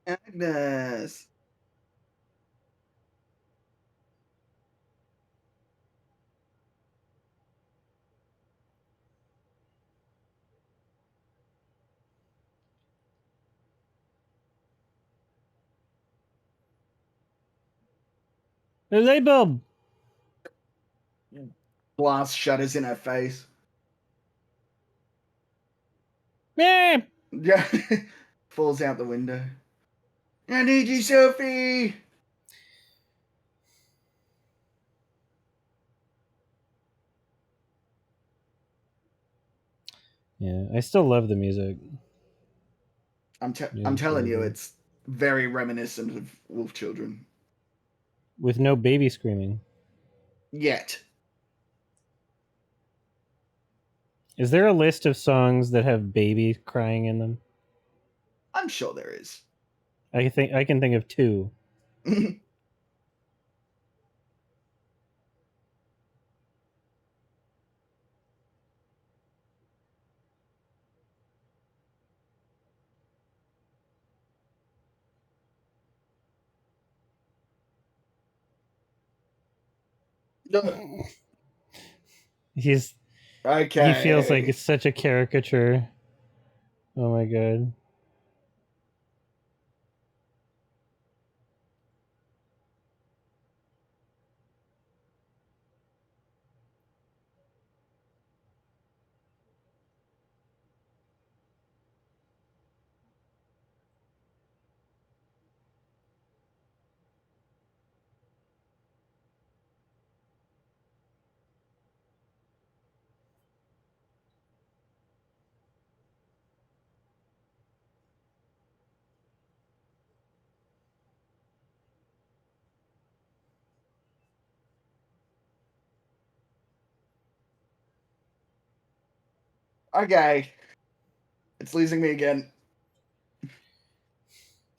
Agnes. The light bulb. Glass shutters in her face. Yeah. Yeah. Falls out the window. I need you, Sophie. Yeah, I still love the music. I'm Music's telling really you, good. it's very reminiscent of Wolf Children. With no baby screaming. Yet. Is there a list of songs that have baby crying in them? I'm sure there is. I can think of 2. He feels like Okay. it's such a caricature. Oh my god. Okay. It's losing me again.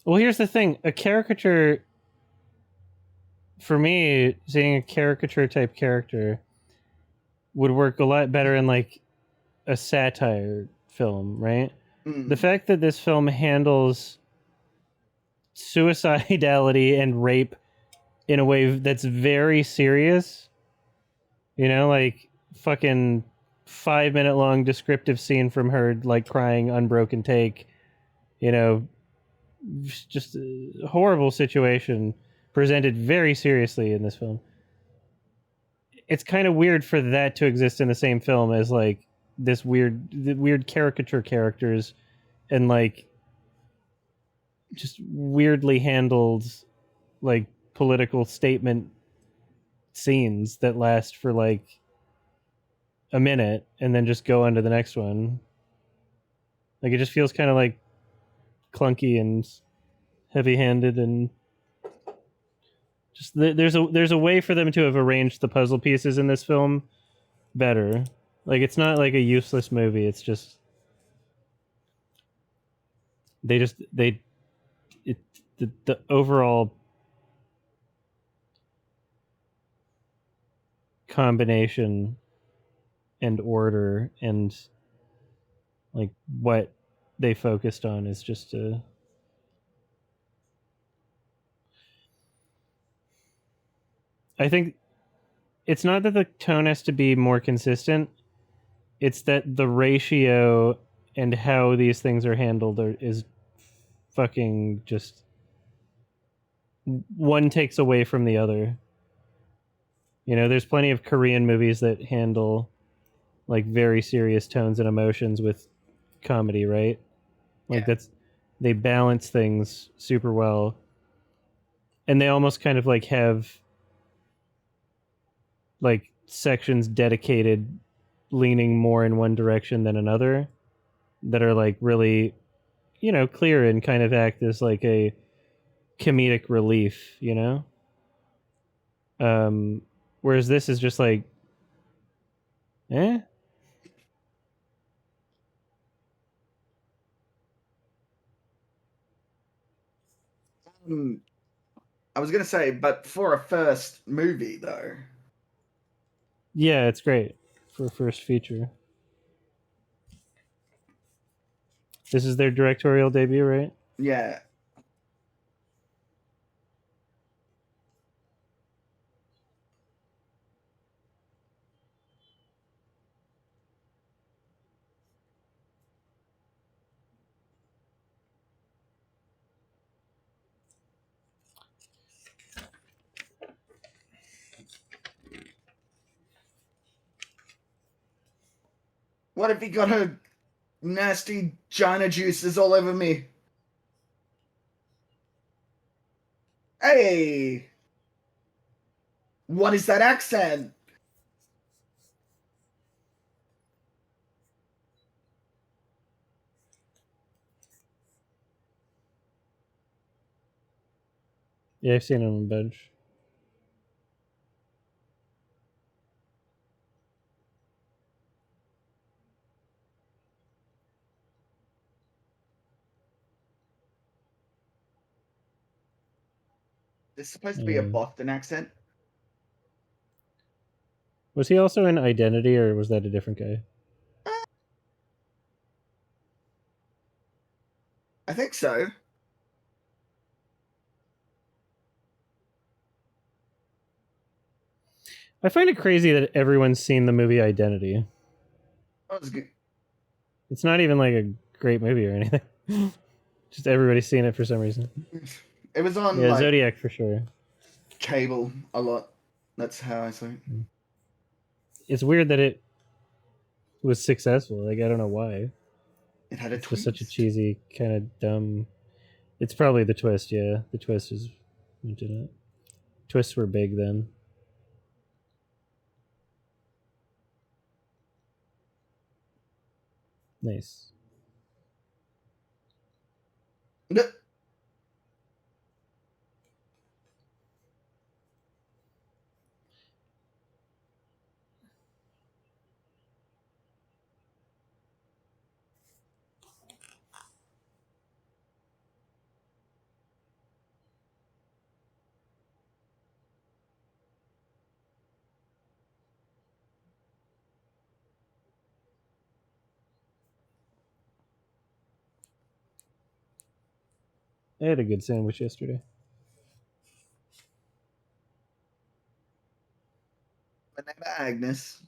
Well, here's the thing. A caricature, for me, seeing a caricature type character would work a lot better in like a satire film, right? The fact that this film handles suicidality and rape in a way that's very serious, like fucking 5-minute long descriptive scene from her like crying unbroken take, you know, just a horrible situation presented very seriously in this film. It's kind of weird for that to exist in the same film as like this weird caricature characters and like just weirdly handled like political statement scenes that last for like a minute and then just go on to the next one. Like it just feels kind of like clunky and heavy-handed, and just there's a way for them to have arranged the puzzle pieces in this film better. Like it's not like a useless movie. It's just they it the overall combination and order and like what they focused on is just a I think it's not that the tone has to be more consistent, it's that the ratio and how these things are handled is fucking just one takes away from the other. You know, there's plenty of Korean movies that handle like very serious tones and emotions with comedy, right? Like Yeah. they balance things super well. And they almost kind of like have like sections dedicated leaning more in one direction than another that are like really, you know, clear and kind of act as like a comedic relief, you know? Whereas this is just like, eh? I was gonna say, but for a first movie though. Yeah, it's great for a first feature. This is their directorial debut, right? Yeah. What if he got her nasty China juices all over me? Hey! What is that accent? Yeah, I've seen him on bench. This is supposed to be a Boston accent. Was he also in Identity, or was that a different guy? I think so. I find it crazy that everyone's seen the movie Identity. That was good. It's not even like a great movie or anything. Just everybody's seen it for some reason. It was on Yeah, like Zodiac for sure. cable a lot. That's how I saw it. It's weird that it was successful. Like I don't know why. It had a It's just twist. such a cheesy kind of dumb. It's probably the twist. Yeah, the twist is into it. Twists were big then. Nice. I had a good sandwich yesterday. Banana Agnes.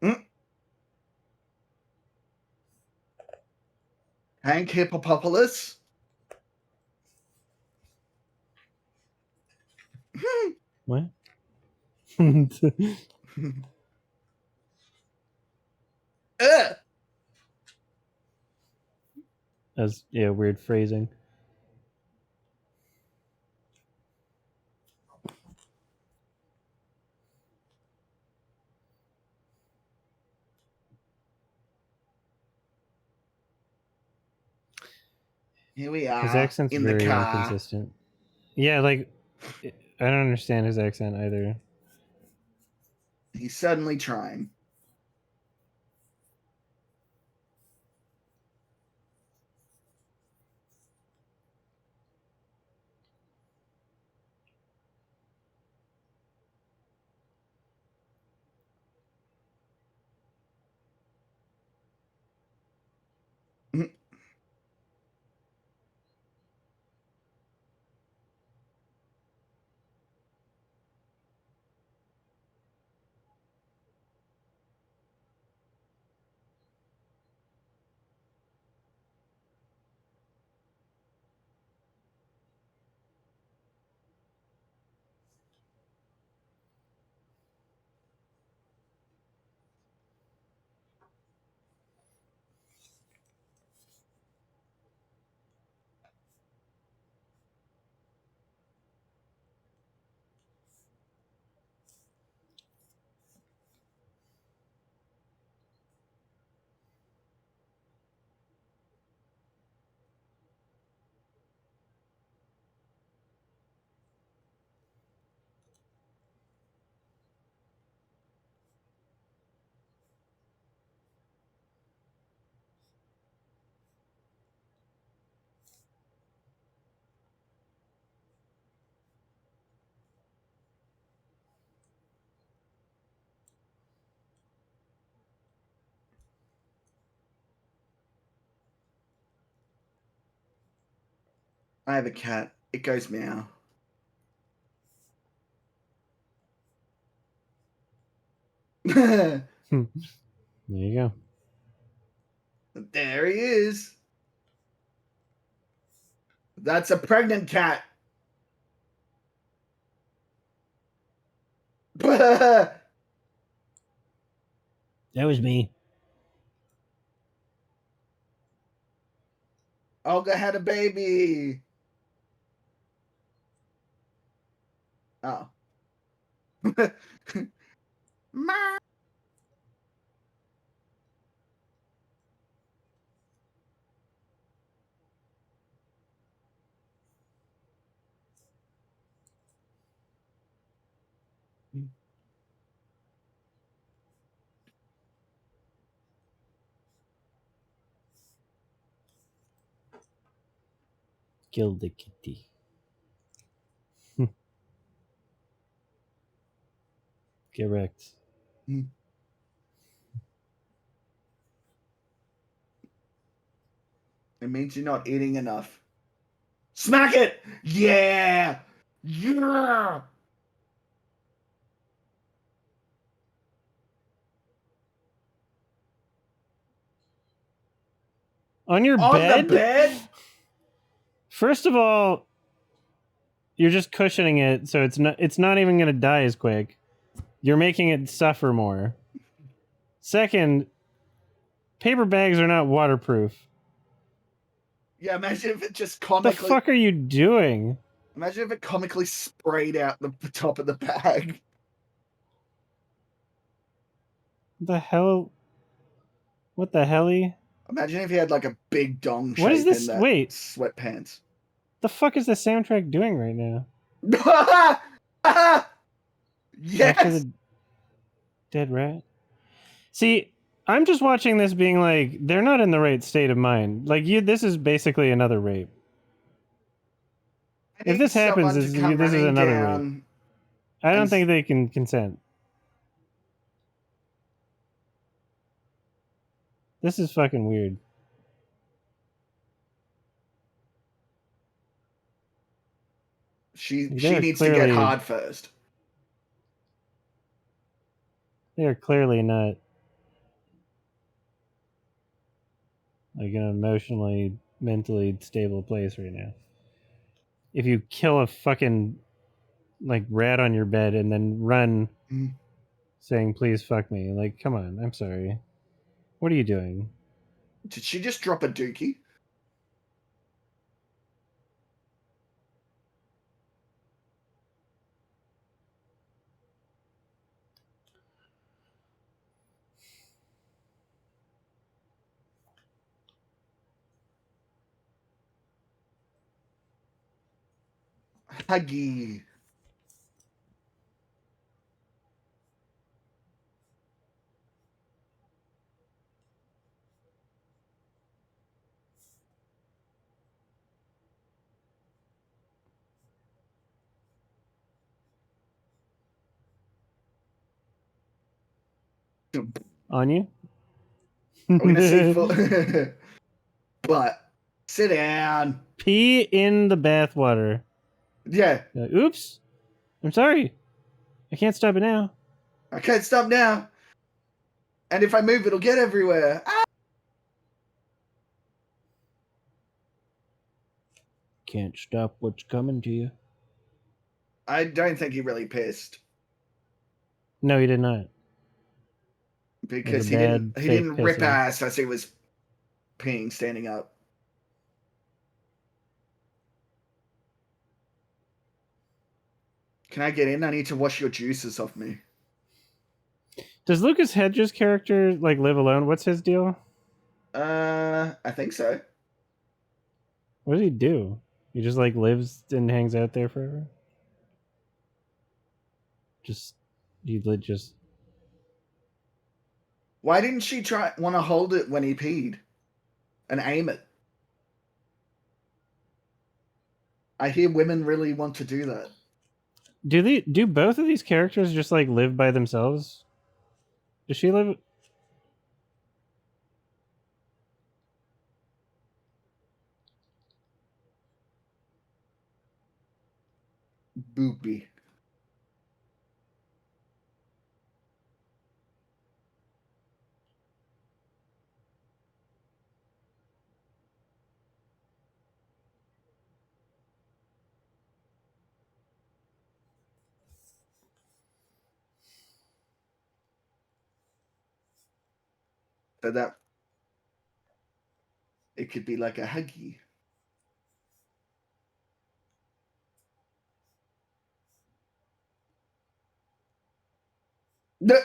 Mm. Hank Hippopopoulos. What? Ugh. That's yeah, weird phrasing. Here we His are accent's in the very car. inconsistent. Yeah, like I don't understand his accent either. He's certainly trying. I have a cat. It goes meow. There There you go. he is. That's a pregnant cat. That was me. Olga had a baby. Oh. Kill the kitty. Correct. It means you're not eating enough. Smack it! Yeah! Yeah! On your On bed? the bed? First of all, you're just cushioning it, so it's not even gonna die as quick. You're making it suffer more. Second, paper bags are not waterproof. Yeah, imagine if it just What the comically... fuck are you doing? Imagine if it comically sprayed out the top of the bag. The hell? What the helly? Imagine if he had like a big dong What is shape this? in that Wait, sweatpants. the fuck is the soundtrack doing right now? After Yes! the dead rat? See, I'm just watching this being like, they're not in the right state of mind. Like, this is basically another rape. I If need this happens, someone to come this is running another rape. down. I don't and think they can consent. This is fucking weird. She They're needs to get clearly hard first. they are clearly not like an emotionally, mentally stable place right now. If you kill a fucking like rat on your bed and then run saying please fuck me, like come on, I'm sorry. What are you doing? Did she just drop a dookie? Huggy. On you. I'm gonna see full. But sit down. Pee in the bathwater. Yeah, Oops. I'm sorry. I can't stop it now. I can't stop now. And if I move, it'll get everywhere. Ah! Can't stop what's coming to you. I don't think he really pissed No, he did not. because a he bad didn't fake rip pissing. ass as he was peeing standing up. Can I get in? I need to wash your juices off me. Does Lucas Hedges' character like live alone? What's his deal? I think so. What does he do? He just like lives and hangs out there forever. Just just. Why didn't she want to hold it when he peed and aim it? I hear women really want to do that. Do both of these characters just like live by themselves? Does she live? Boopy. So that it could be like a huggy. No.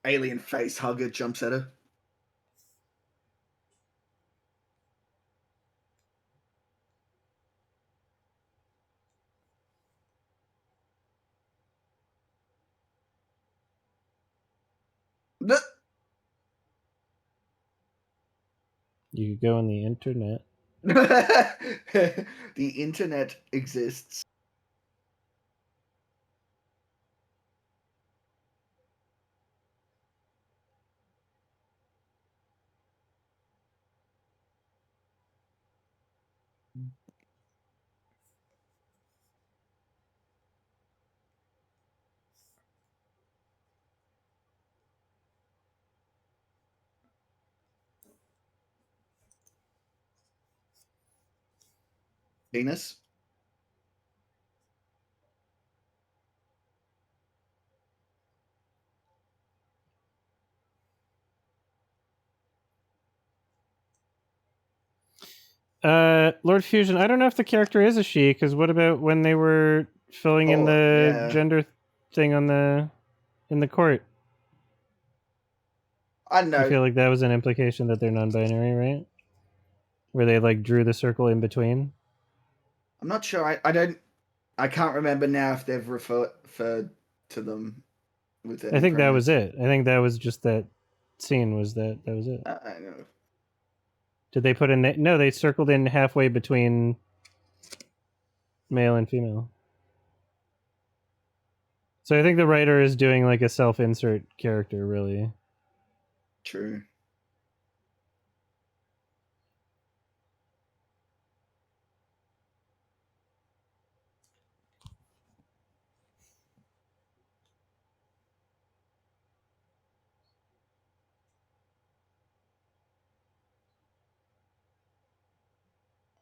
Alien face hugger jumps at her. No. You could go on the internet. The internet exists. Venus. Lord Fusion. I don't know if the character is a she. Because what about when they were filling in the gender thing on in the court? I know. I feel like that was an implication that they're non-binary, right? Where they like drew the circle in between. I'm not sure. I can't remember now if they've referred to them with any I think that pronouns. was it. I think that was just that scene. Was that was it? I know. Did they put in? No, they circled in halfway between male and female. So I think the writer is doing like a self-insert character, really. True.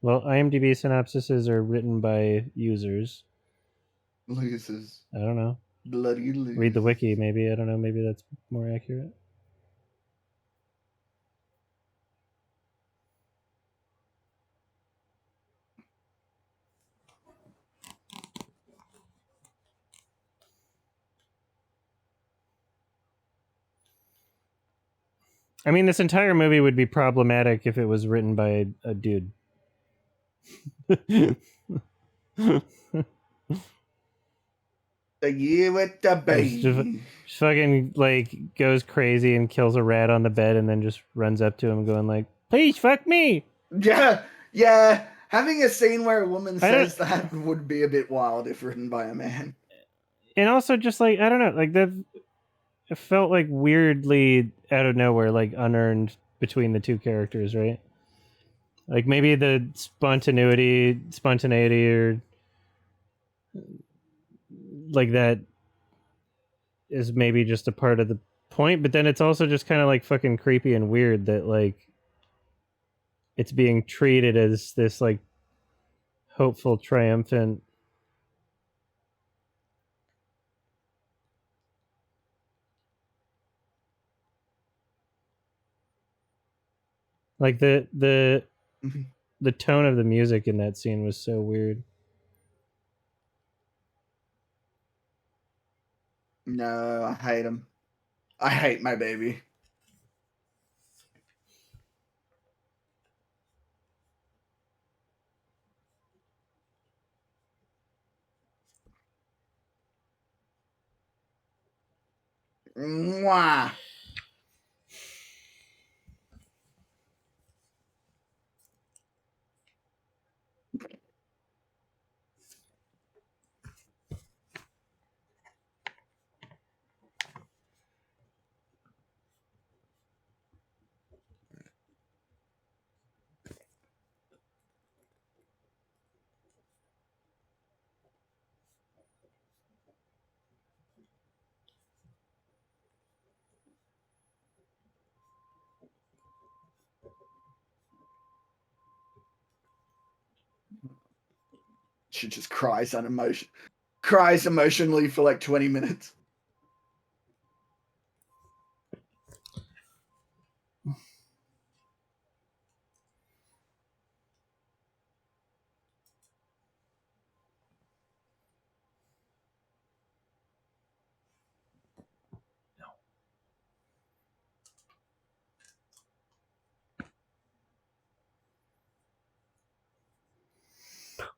Well, IMDb synopsises are written by users. Losers. I don't know. Bloody losers. Read the wiki, maybe. I don't know. Maybe that's more accurate. I mean, this entire movie would be problematic if it was written by a dude. The year with the baby. Just fucking like goes crazy and kills a rat on the bed and then just runs up to him going like, Please fuck me. Yeah. Having a scene where a woman I don't- says that would be a bit wild if written by a man. And also just like, I don't know, like that it felt like weirdly out of nowhere, like unearned between the two characters, right? Like maybe the spontaneity or like that is maybe just a part of the point, but then it's also just kind of like fucking creepy and weird that like it's being treated as this like hopeful, triumphant. Like the tone of the music in that scene was so weird. No, I hate him. I hate my baby. Mwah. She just cries emotionally for like 20 minutes.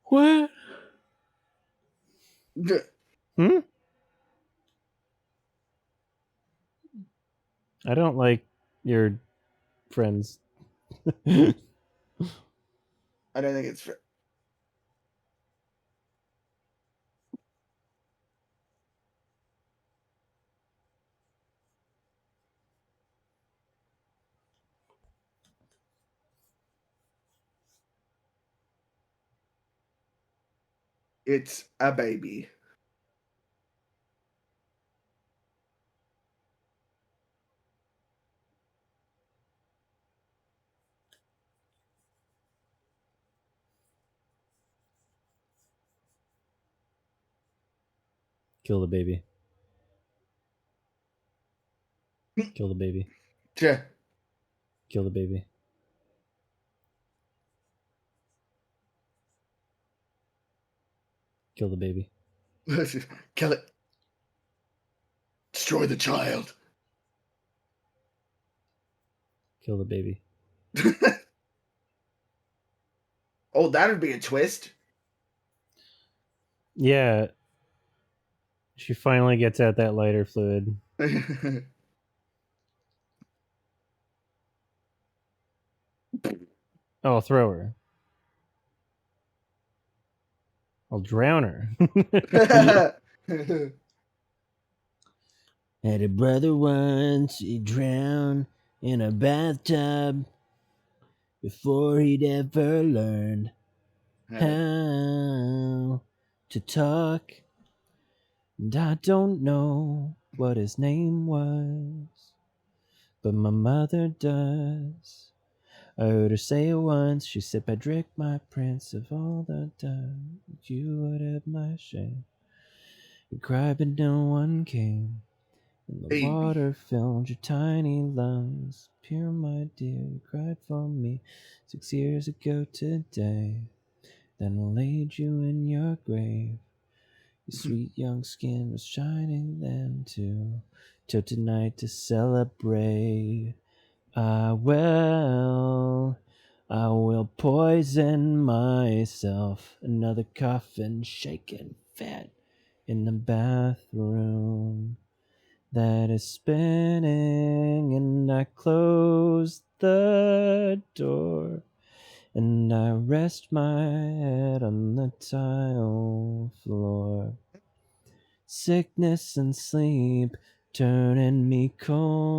What? Hmm? I don't like your friends. I don't think it's fair. It's a baby. Kill the baby. Kill the baby. Yeah. Kill the baby. Kill the baby. Kill it. Destroy the child. Kill the baby. Oh, that would be a twist. Yeah. She finally gets out that lighter fluid. Oh, I'll throw her. I'll drown her. Had a brother once, he drowned in a bathtub before he'd ever learned how to talk. And I don't know what his name was, but my mother does. I heard her say it once, she said, Patrick, my prince, of all the time you would have my shame. You cried, but no one came. And the Baby. water filled your tiny lungs. Pure, my dear, you cried for me 6 years ago today. Then I laid you in your grave. Your sweet young skin was shining then too. Till tonight to celebrate. I will poison myself. Another coffin shaking fat in the bathroom that is spinning, and I close close the door, and I rest my head on the tile floor. Sickness and sleep turning me cold,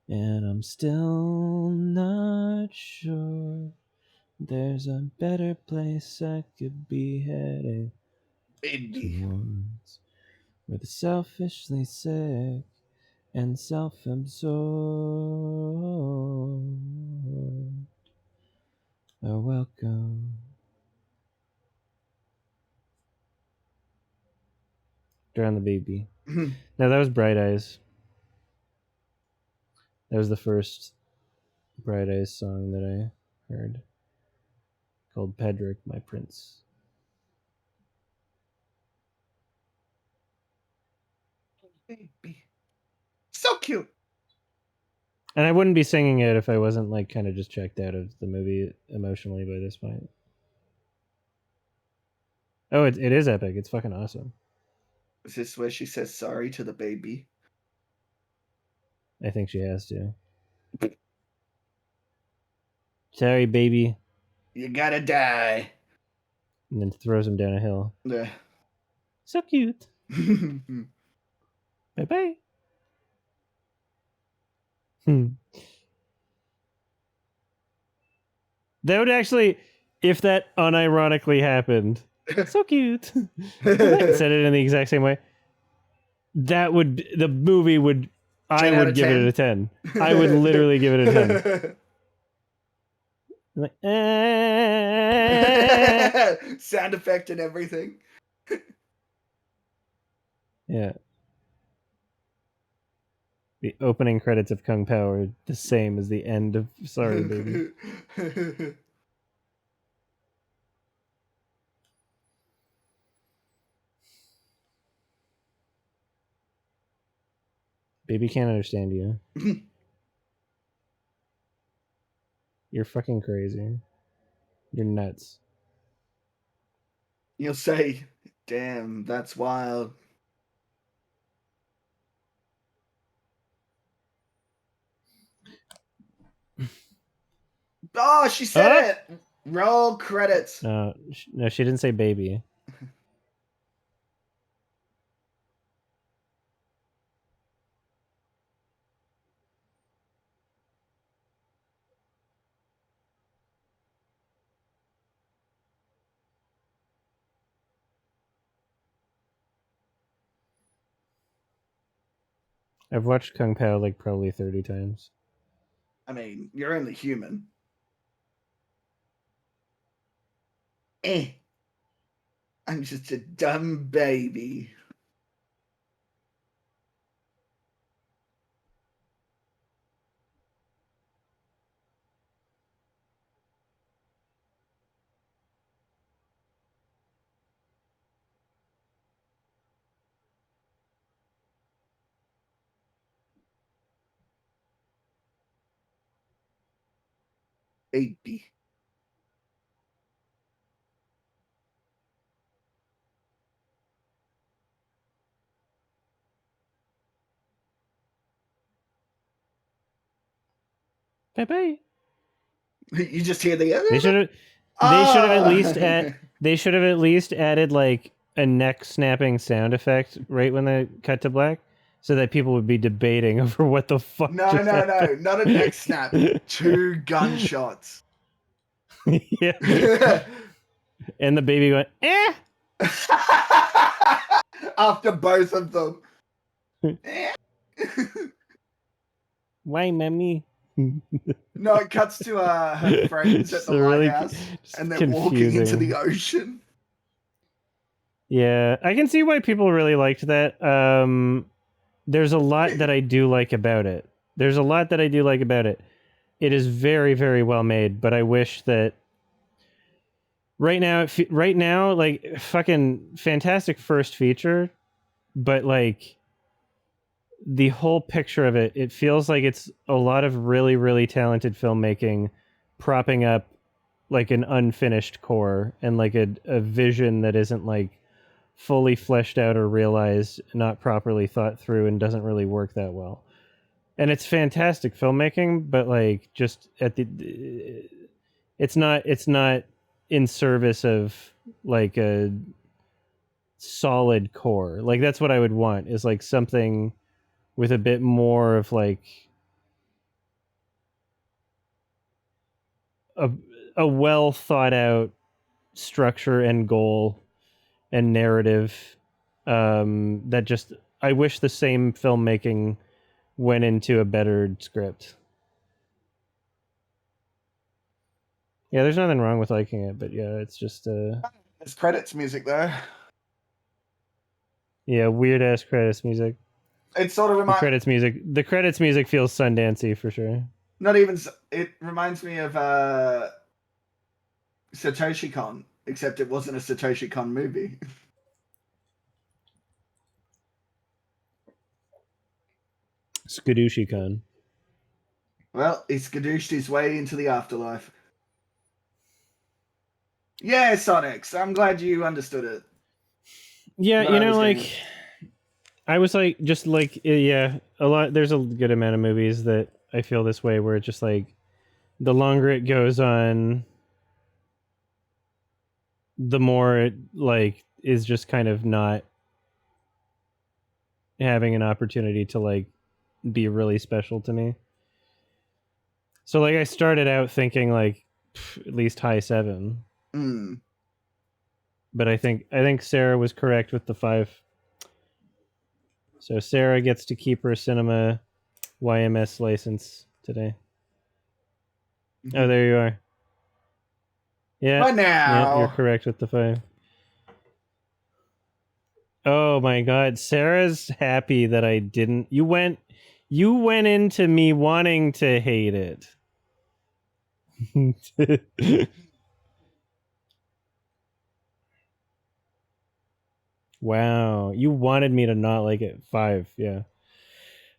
and I'm still not sure there's a better place I could be heading Baby. towards, where the selfishly sick and self-absorbed are welcome. Drown the baby. No, that was Bright Eyes. That was the first Bright Eyes song that I heard, called Pedrick, My Prince. Baby. So cute. And I wouldn't be singing it if I wasn't like kind of just checked out of the movie emotionally by this point. Oh, it is epic. It's fucking awesome. Is this where she says sorry to the baby? I think she has to. Sorry, baby. You gotta die. And then throws him down a hill. Yeah. So cute. Bye-bye. That would actually, if that unironically happened, so cute. Said it in the exact same way. That would, the movie would, I 10 out would of give 10? it a 10. I would literally give it a 10. Like, Sound effect and everything. yeah. The opening credits of Kung Pao are the same as the end of Sorry Baby. Baby can't understand you. You're fucking crazy. You're nuts. You'll say, damn, that's wild. Oh, she said it. Roll credits. No, she didn't say baby. I've watched Kung Pao like probably 30 times. I mean, you're only human. I'm just a dumb baby. Baby. Bye-bye. You just hear the They should have at least they should have at least added like a neck snapping sound effect right when they cut to black, so that people would be debating over what the fuck. No, not a neck snap. 2 gunshots. Yeah. And the baby went, eh. After both of them. Why, mommy? No, it cuts to her friends at the lighthouse, and they're walking into the ocean. Yeah, I can see why people really liked that. There's a lot that I do like about it. It is very, very well made, but I wish that right now, like, fucking fantastic first feature, but like the whole picture of it, it feels like it's a lot of really, really talented filmmaking propping up like an unfinished core and like a vision that isn't like fully fleshed out or realized, not properly thought through, and doesn't really work that well. and it's fantastic filmmaking, but like just at the it's not in service of like a solid core. Like that's what I would want, is like something with a bit more of like a well thought out structure and goal and narrative. That just, I wish the same filmmaking went into a better script. Yeah, there's nothing wrong with liking it, but yeah, it's just There's credits music though. yeah, weird ass credits music. It sort of The reminds. credits music feels Sundancey for sure. Not even. It reminds me of Satoshi Kon, except it wasn't a Satoshi Kon movie. Skadooshi Con. Well, he skadooshed his way into the afterlife. Yeah, Sonics. I'm glad you understood it. Yeah, What you I know, was like getting I was like, just like, yeah, a lot. There's a good amount of movies that I feel this way, where it's just like, the longer it goes on, the more it like is just kind of not having an opportunity to like be really special to me. So like, I started out thinking like at least high 7, but I think Sarah was correct with the 5. So Sarah gets to keep her cinema YMS license today. Oh, there you are. Yeah. But now, Yeah, you're correct with the 5. Oh my god, Sarah's happy that I didn't. You went into me wanting to hate it. Wow, you wanted me to not like it. 5, yeah.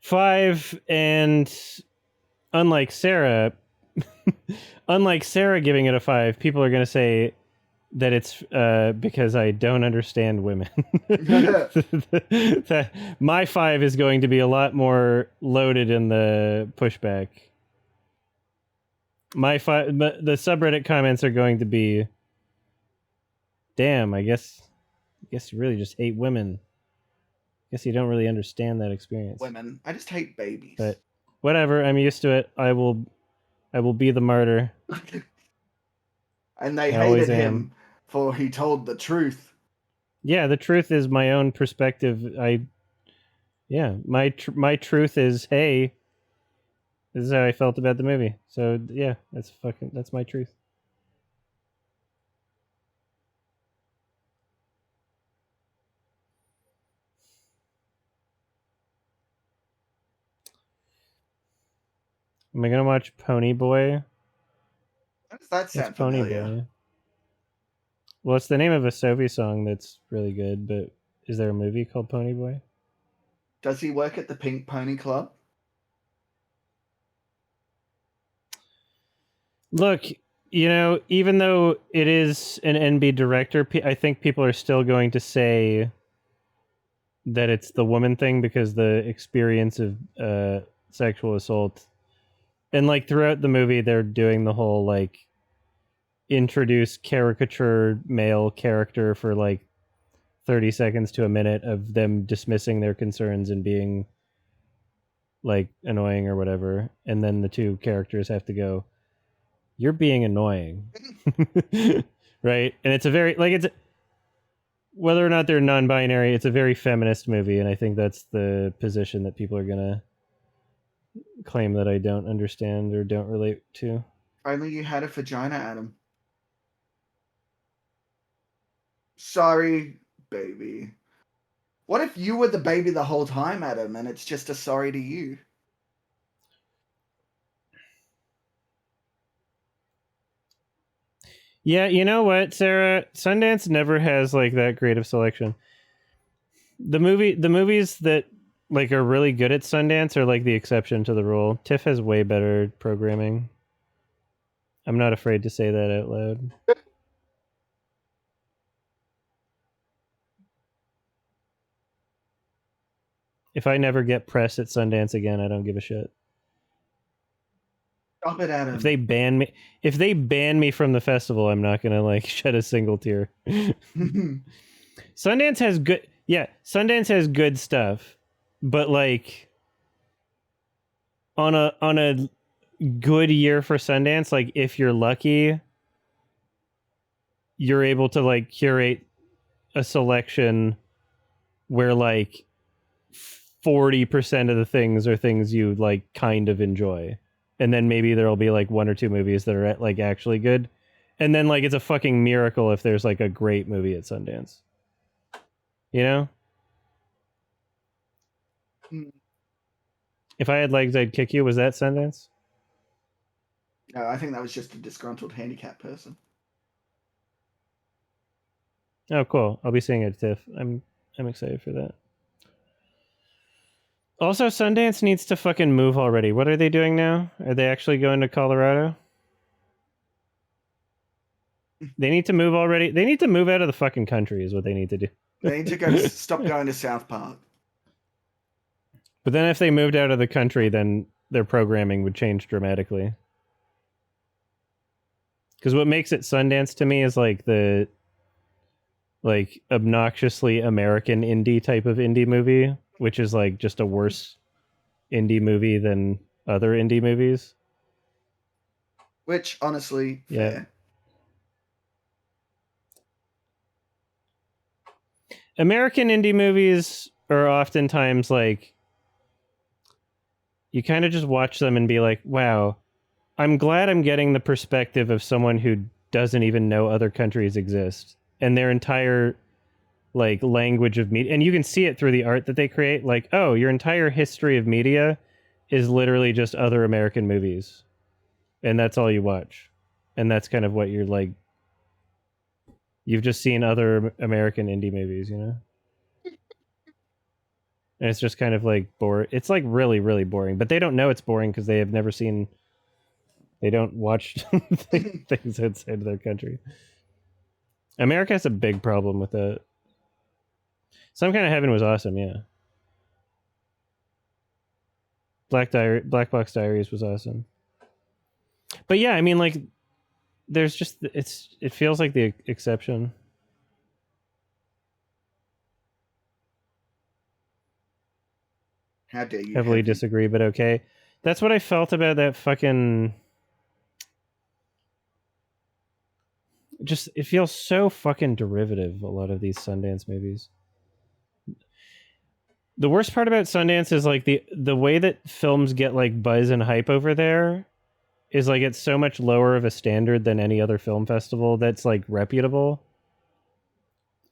5, and unlike Sarah, giving it a 5, people are going to say that it's because I don't understand women. My 5 is going to be a lot more loaded in the pushback. My 5, the subreddit comments are going to be, damn, I guess you really just hate women. Guess you don't really understand that experience. women. I just hate babies. But whatever, I'm used to it. I will be the martyr. And they I always hated am. him for he told the truth. Yeah, the truth is my own perspective. My truth is, hey, this is how I felt about the movie. So yeah, that's my truth. Am I gonna watch Pony Boy? How does that sound What's Pony familiar? Boy? Well, it's the name of a Sophie song that's really good, but is there a movie called Pony Boy? Does he work at the Pink Pony Club? Look, you know, even though it is an NB director, I think people are still going to say that it's the woman thing, because the experience of sexual assault, and like throughout the movie they're doing the whole like introduce caricature male character for like 30 seconds to a minute of them dismissing their concerns and being like annoying or whatever, and then the two characters have to go, you're being annoying. Right? And it's a very like, it's whether or not they're non-binary, it's a very feminist movie, and I think that's the position that people are gonna claim that I don't understand or don't relate to. Only you had a vagina, Adam. Sorry, baby. What if you were the baby the whole time, Adam, and it's just a sorry to you? Yeah, you know what, Sarah? Sundance never has like that great of selection. The movies that like are really good at Sundance are like the exception to the rule. TIFF has way better programming. I'm not afraid to say that out loud. If I never get press at Sundance again, I don't give a shit. Stop it, Adam. If they ban me from the festival, I'm not gonna like shed a single tear. Sundance has good stuff, but like on a good year for Sundance, like if you're lucky, you're able to like curate a selection where like 40% of the things are things you like kind of enjoy, and then maybe there'll be like one or two movies that are like actually good, and then like it's a fucking miracle if there's like a great movie at Sundance, you know. If I had legs I'd kick you. Was that Sundance? No, I think that was just a disgruntled handicapped person. Oh cool, I'll be seeing it at TIFF. I'm excited for that. Also, Sundance needs to fucking move already. What are they doing now? Are they actually going to Colorado? They need to move already. They need to move out of the fucking country is what they need to do. They need to go to stop going to South Park. But then if they moved out of the country, then their programming would change dramatically. Because what makes it Sundance to me is like the like obnoxiously American indie type of indie movie, which is like just a worse indie movie than other indie movies. Which, honestly, fair. American indie movies are oftentimes like you kind of just watch them and be like, wow, I'm glad I'm getting the perspective of someone who doesn't even know other countries exist and their entire like language of media. And you can see it through the art that they create. Like, oh, your entire history of media is literally just other American movies. And that's all you watch. And that's kind of what you're like. You've just seen other American indie movies, you know? And it's just kind of like boring. It's like really, really boring. But they don't know it's boring because they have never seen. They don't watch things outside of their country. America has a big problem with that. Some Kind of Heaven was awesome, yeah. Black Box Diaries was awesome. But yeah, I mean, like, there's just it feels like the exception. How dare you? Heavily disagree, but okay. That's what I felt about that fucking. Just it feels so fucking derivative. A lot of these Sundance movies. The worst part about Sundance is like the way that films get like buzz and hype over there is like it's so much lower of a standard than any other film festival that's like reputable.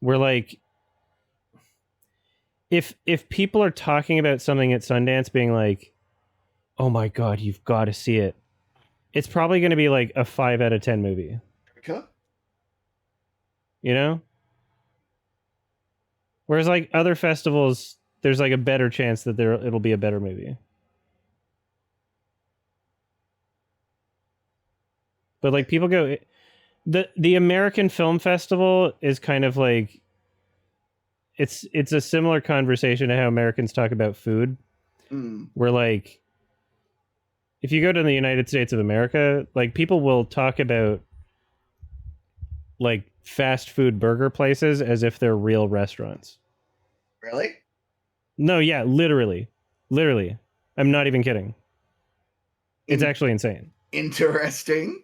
We're like if people are talking about something at Sundance being like, "Oh my god, you've got to see it." It's probably going to be like a 5 out of 10 movie. Okay. You know? Whereas like other festivals there's like a better chance that it'll be a better movie. But like people go the American Film Festival is kind of like it's a similar conversation to how Americans talk about food. Where like if you go to the United States of America, like people will talk about like fast food burger places as if they're real restaurants. Really? No, yeah, literally. I'm not even kidding. It's actually insane. Interesting.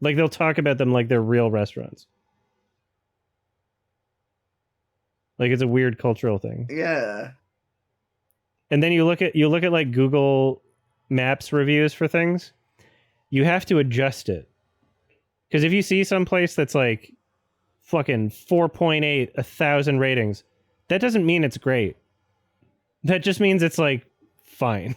Like they'll talk about them like they're real restaurants. Like it's a weird cultural thing. Yeah. And then you look at like Google Maps reviews for things, you have to adjust it. Because if you see some place that's like fucking 4.8, 1,000 ratings, that doesn't mean it's great. That just means it's like fine.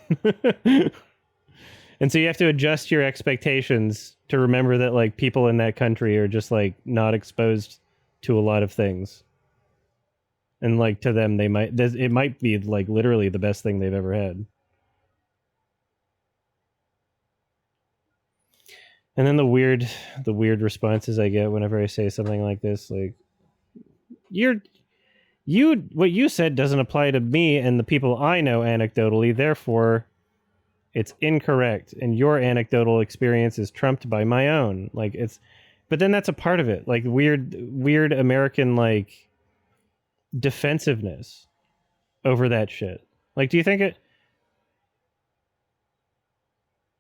And so you have to adjust your expectations to remember that like people in that country are just like not exposed to a lot of things. And like to them it might be like literally the best thing they've ever had. And then the weird responses I get whenever I say something like this, like you're what you said doesn't apply to me and the people I know anecdotally, therefore it's incorrect, and your anecdotal experience is trumped by my own. Like, it's, but then that's a part of it, like weird American like defensiveness over that shit. Like, do you think it,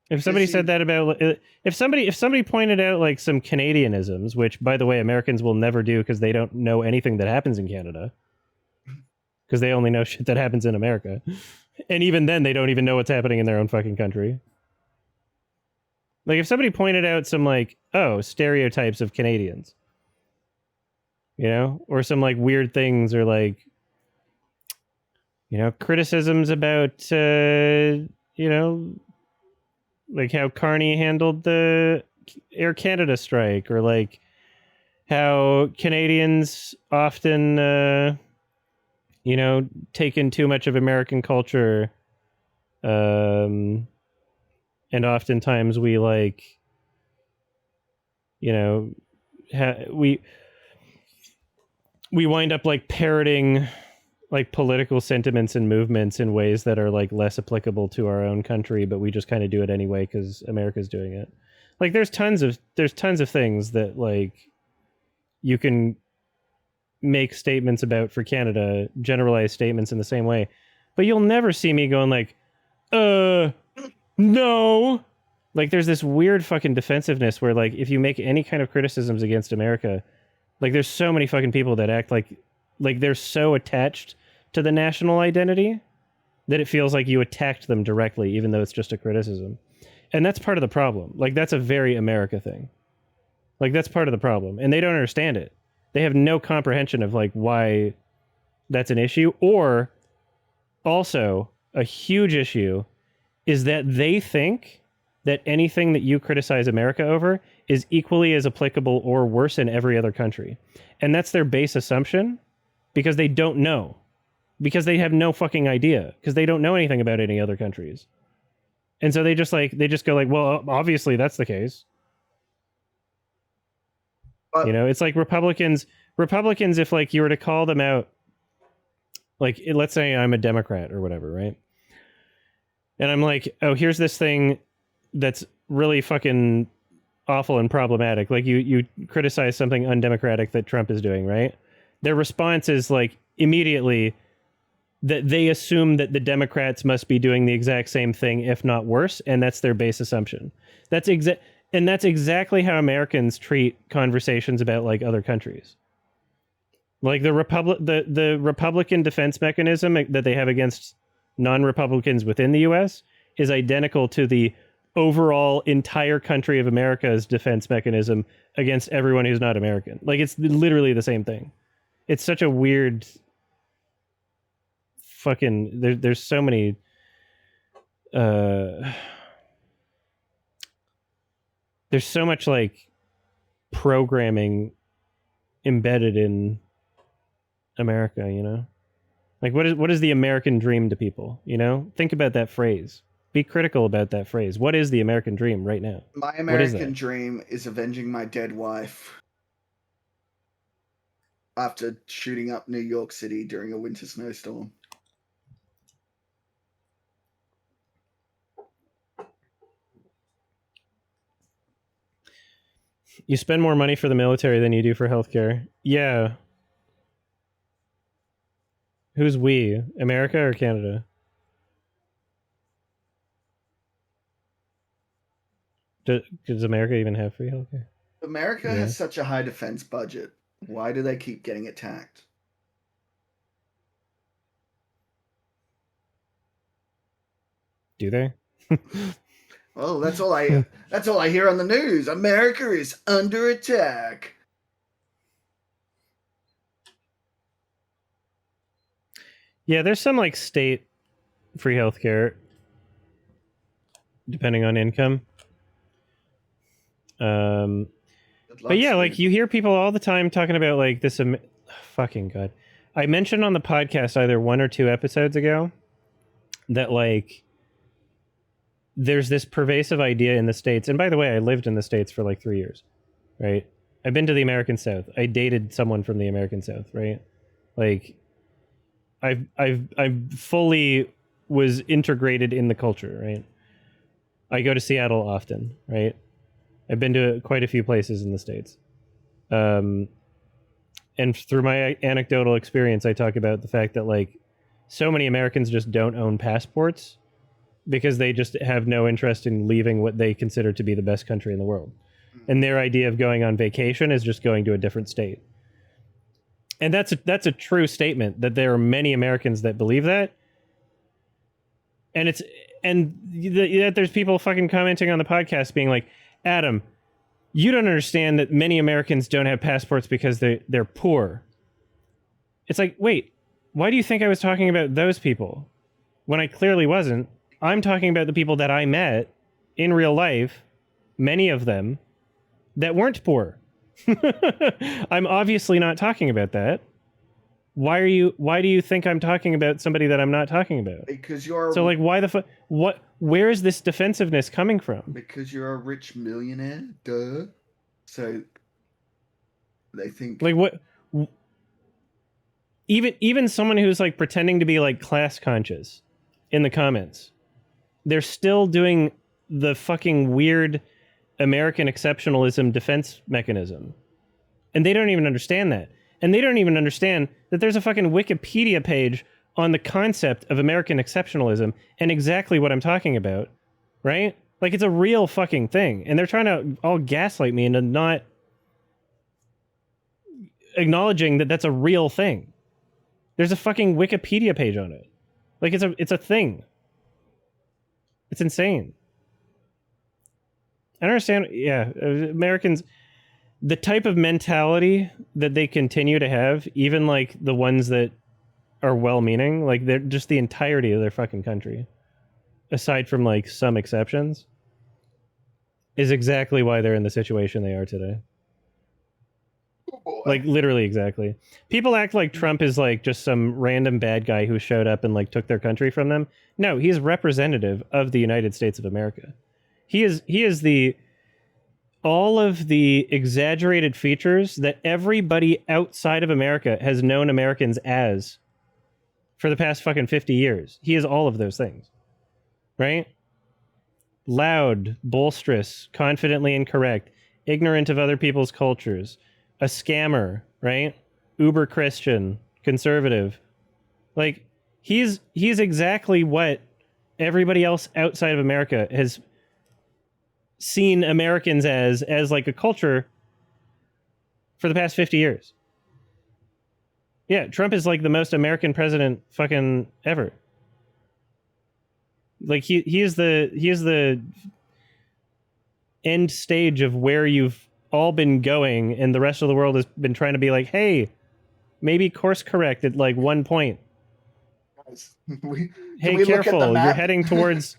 if somebody said that about, if somebody pointed out like some Canadianisms, which by the way Americans will never do because they don't know anything that happens in Canada, because they only know shit that happens in America, and even then they don't even know what's happening in their own fucking country. Like, if somebody pointed out some like, oh, stereotypes of Canadians, you know, or some like weird things, or like, you know, criticisms about you know, like how Carney handled the Air Canada strike, or like how Canadians often you know, take in too much of American culture, and oftentimes we like, you know, we wind up like parroting like political sentiments and movements in ways that are like less applicable to our own country, but we just kind of do it anyway because America's doing it. Like, there's tons of things that like you can make statements about for Canada, generalized statements in the same way, but you'll never see me going like, no. Like, there's this weird fucking defensiveness where like if you make any kind of criticisms against America, like there's so many fucking people that act like they're so attached to the national identity that it feels like you attacked them directly, even though it's just a criticism. And that's part of the problem. Like, that's a very America thing. Like, that's part of the problem. And they don't understand it. They have no comprehension of like why that's an issue. Or also a huge issue is that they think that anything that you criticize America over is equally as applicable or worse in every other country. And that's their base assumption, because they don't know. Because they have no fucking idea. Because they don't know anything about any other countries. And so they just go like, well, obviously that's the case. You know, it's like Republicans, if like you were to call them out, like, let's say I'm a Democrat or whatever, right? And I'm like, oh, here's this thing that's really fucking awful and problematic. Like, you criticize something undemocratic that Trump is doing, right? Their response is like immediately that they assume that the Democrats must be doing the exact same thing, if not worse, and that's their base assumption. That's exactly how Americans treat conversations about like other countries. Like the Republican defense mechanism that they have against non-Republicans within the US is identical to the overall entire country of America's defense mechanism against everyone who's not American. Like, it's literally the same thing. It's such a weird fucking, there's so many there's so much like programming embedded in America, you know? Like, what is the American dream to people, you know? Think about that phrase. Be critical about that phrase. What is the American dream right now? My American dream is avenging my dead wife after shooting up New York City during a winter snowstorm. You spend more money for the military than you do for healthcare. Yeah. Who's we? America or Canada? Does America even have free healthcare? America has such a high defense budget. Why do they keep getting attacked? Do they? Oh, that's all I hear on the news. America is under attack. Yeah, there's some like state free healthcare depending on income. But yeah, like you hear people all the time talking about like this. Fucking God. I mentioned on the podcast either 1 or 2 episodes ago that like there's this pervasive idea in the States. And by the way, I lived in the States for like 3 years, right? I've been to the American South. I dated someone from the American South, right? Like, I've fully was integrated in the culture, right? I go to Seattle often, right? I've been to quite a few places in the States. And through my anecdotal experience, I talk about the fact that like so many Americans just don't own passports because they just have no interest in leaving what they consider to be the best country in the world. And their idea of going on vacation is just going to a different state. And that's a true statement, that there are many Americans that believe that. And there's people fucking commenting on the podcast being like, Adam, you don't understand that many Americans don't have passports because they're poor. It's like, wait, why do you think I was talking about those people when I clearly wasn't? I'm talking about the people that I met in real life, many of them, that weren't poor. I'm obviously not talking about that. Why do you think I'm talking about somebody that I'm not talking about? Because you're so like why the where is this defensiveness coming from? Because you're a rich millionaire, duh. So they think like what even someone who's like pretending to be like class conscious in the comments, they're still doing the fucking weird American exceptionalism defense mechanism. And they don't even understand that. And they don't even understand that there's a fucking Wikipedia page on the concept of American exceptionalism and exactly what I'm talking about, right? Like, it's a real fucking thing. And they're trying to all gaslight me into not acknowledging that that's a real thing. There's a fucking Wikipedia page on it. Like, it's a thing. It's insane. I don't understand. Yeah, Americans, the type of mentality that they continue to have, even like the ones that are well-meaning, like they're just the entirety of their fucking country, aside from like some exceptions, is exactly why they're in the situation they are today. Like literally exactly. People act like Trump is like just some random bad guy who showed up and like took their country from them. No, he's representative of the United States of America. He is the all of the exaggerated features that everybody outside of America has known Americans as for the past fucking 50 years. He is all of those things. Right? Loud, boisterous, confidently incorrect, ignorant of other people's cultures, a scammer, right? Uber Christian, conservative. Like, he's exactly what everybody else outside of America has seen Americans as like a culture for the past 50 years. Yeah, Trump is like the most American president fucking ever. Like he is the end stage of where you've all been going, and the rest of the world has been trying to be like, hey, maybe course correct at like one point. Guys, hey, careful, you're heading towards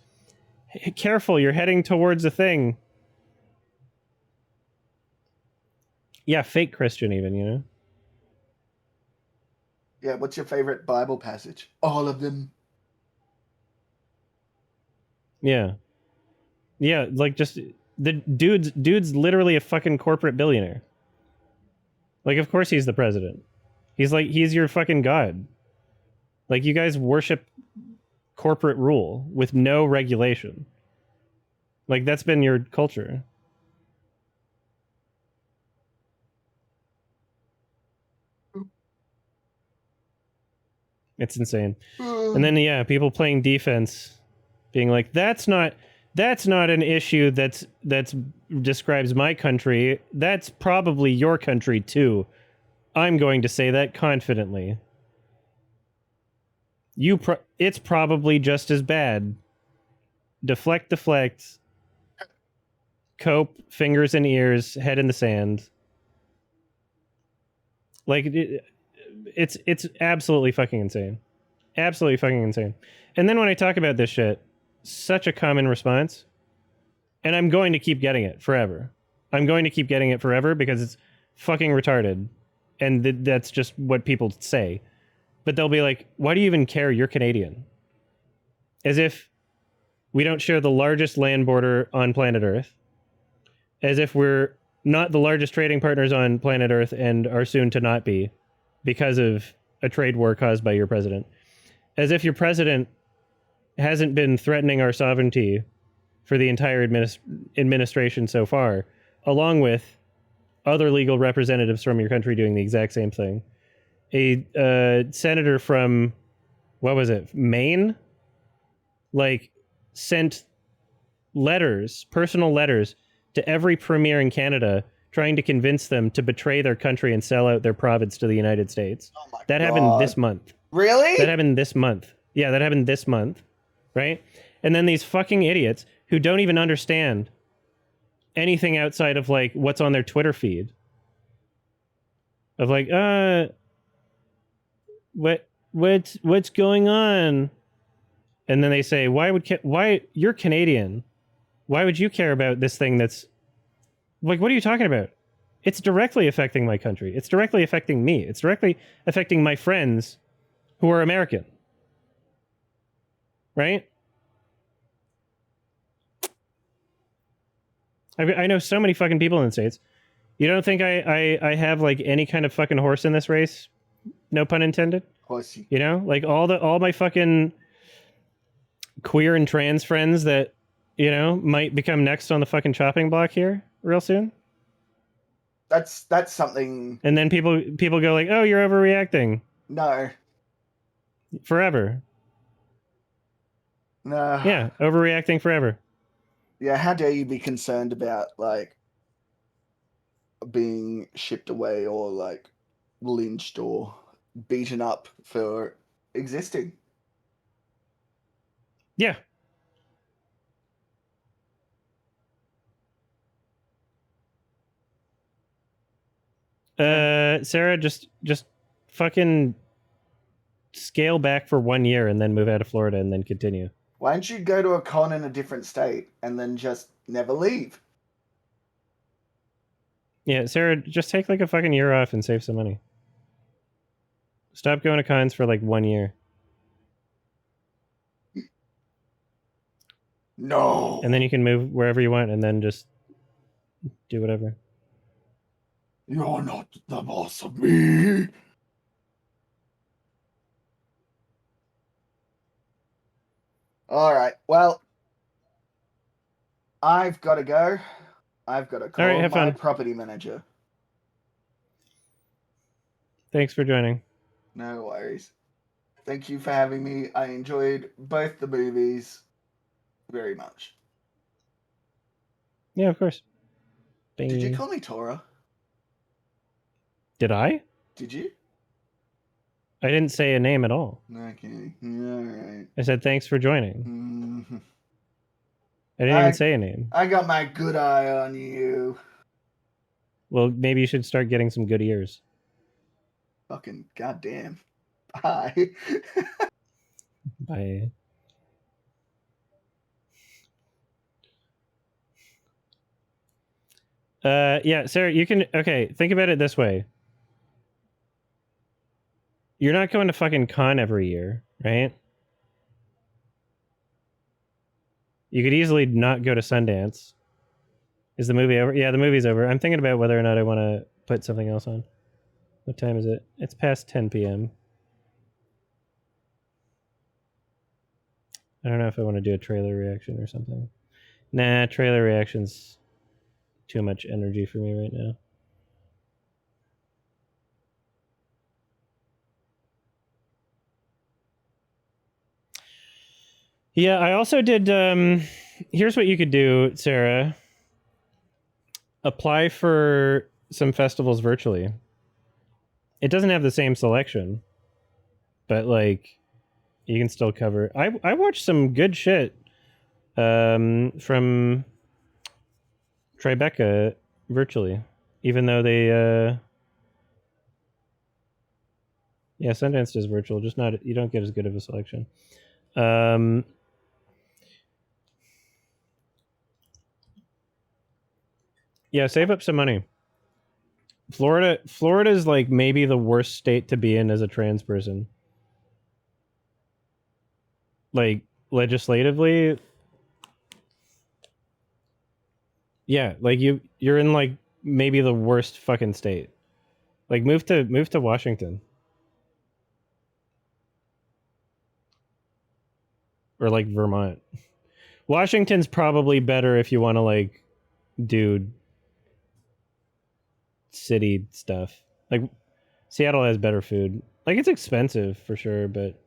careful, you're heading towards a thing. Yeah, fake Christian even, you know? Yeah, what's your favorite Bible passage? All of them. Yeah. Yeah, like just the dude's literally a fucking corporate billionaire. Like, of course he's the president. He's your fucking god. Like, you guys worship corporate rule with no regulation. Like, that's been your culture. It's insane. And then, yeah, people playing defense, being like, that's not an issue that describes my country. That's probably your country too. I'm going to say that confidently. It's probably just as bad. Deflect. Cope, fingers in ears, head in the sand. Like, it's absolutely fucking insane. Absolutely fucking insane. And then when I talk about this shit, such a common response, and I'm going to keep getting it forever. I'm going to keep getting it forever because it's fucking retarded. And that's just what people say. But they'll be like, why do you even care? You're Canadian. As if we don't share the largest land border on planet Earth. As if we're not the largest trading partners on planet Earth and are soon to not be because of a trade war caused by your president. As if your president hasn't been threatening our sovereignty for the entire administration so far, along with other legal representatives from your country doing the exact same thing. A senator from, what was it, Maine? Like, sent letters, personal letters, to every premier in Canada trying to convince them to betray their country and sell out their province to the United States. Oh my That God. happened this month. Really? That happened this month. Yeah, that happened this month, right? And then these fucking idiots who don't even understand anything outside of like what's on their Twitter feed. Of like, what's going on? And then they say, why you're Canadian? Why would you care about this thing that's like, what are you talking about? It's directly affecting my country. It's directly affecting me. It's directly affecting my friends who are American. Right? I know so many fucking people in the States. You don't think I have like any kind of fucking horse in this race? No pun intended. Horsey. You know, like all my fucking queer and trans friends that, you know, might become next on the fucking chopping block here real soon. That's something. And then people go like, "Oh, you're overreacting." No. Forever. No. Yeah, overreacting forever. Yeah, how dare you be concerned about like being shipped away or like lynched or beaten up for existing? Yeah. Sarah, just fucking scale back for 1 year and then move out of Florida and then continue. Why don't you go to a con in a different state and then just never leave? Yeah, Sarah, just take like a fucking year off and save some money. Stop going to cons for like 1 year. No. And then you can move wherever you want and then just do whatever. You're not the boss of me. All right. Well, I've got to go. I've got to call All right, have my fun. property manager. Thanks for joining. No worries. Thank you for having me. I enjoyed both the movies very much. Yeah, of course. Bing. Did you call me Tora? Did I? Did you? I didn't say a name at all. Okay. All right. I said thanks for joining. Mm-hmm. I didn't even say a name. I got my good eye on you. Well, maybe you should start getting some good ears. Fucking goddamn. Bye. Bye. Yeah, Sarah, you can, okay, think about it this way. You're not going to fucking con every year, right? You could easily not go to Sundance. Is the movie over? Yeah, the movie's over. I'm thinking about whether or not I want to put something else on. What time is it? It's past 10 p.m. I don't know if I want to do a trailer reaction or something. Nah, trailer reaction's too much energy for me right now. Yeah, I also did, here's what you could do, Sarah. Apply for some festivals virtually. It doesn't have the same selection, but like you can still cover. I watched some good shit from Tribeca virtually, even though they yeah, Sundance is virtual, just not, you don't get as good of a selection. Yeah, save up some money. Florida is like maybe the worst state to be in as a trans person. Like legislatively, yeah, like you're in like maybe the worst fucking state. Like move to Washington. or like Vermont. Washington's probably better if you want to like do city stuff. Like Seattle has better food. Like it's expensive for sure, but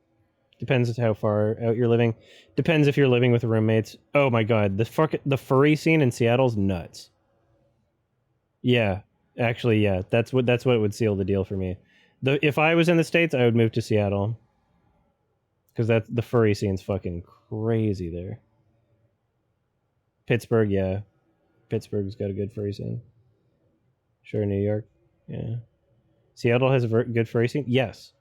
depends how far out you're living. Depends if you're living with roommates. Oh my god, the furry scene in Seattle's nuts. Yeah, actually, yeah, that's what would seal the deal for me. If I was in the States, I would move to Seattle because the furry scene's fucking crazy there. Pittsburgh, yeah, Pittsburgh's got a good furry scene. Sure, New York, yeah. Seattle has a good furry scene. Yes.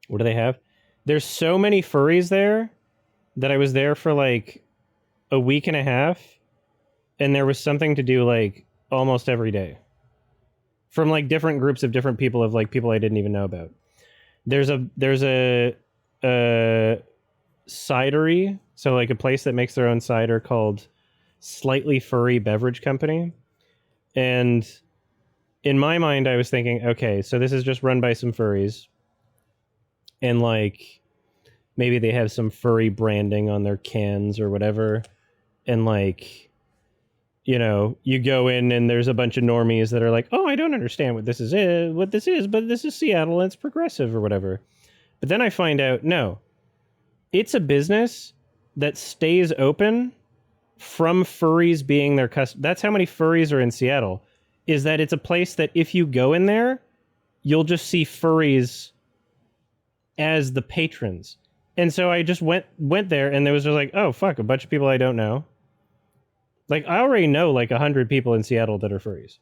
What do they have? There's so many furries there that I was there for like a week and a half, and there was something to do like almost every day from like different groups of different people of like people I didn't even know about. There's a cidery, so like a place that makes their own cider called Slightly Furry Beverage Company. And in my mind, I was thinking, okay, so this is just run by some furries, and like maybe they have some furry branding on their cans or whatever, and like, you know, you go in and there's a bunch of normies that are like, oh, I don't understand what this is, but this is Seattle and it's progressive or whatever. But then I find out, no, it's a business that stays open from furries being their customer. That's how many furries are in Seattle, is that it's a place that if you go in there, you'll just see furries as the patrons. And so I just went there, and there was just like, oh fuck, a bunch of people I don't know. Like I already know like 100 people in Seattle that are furries,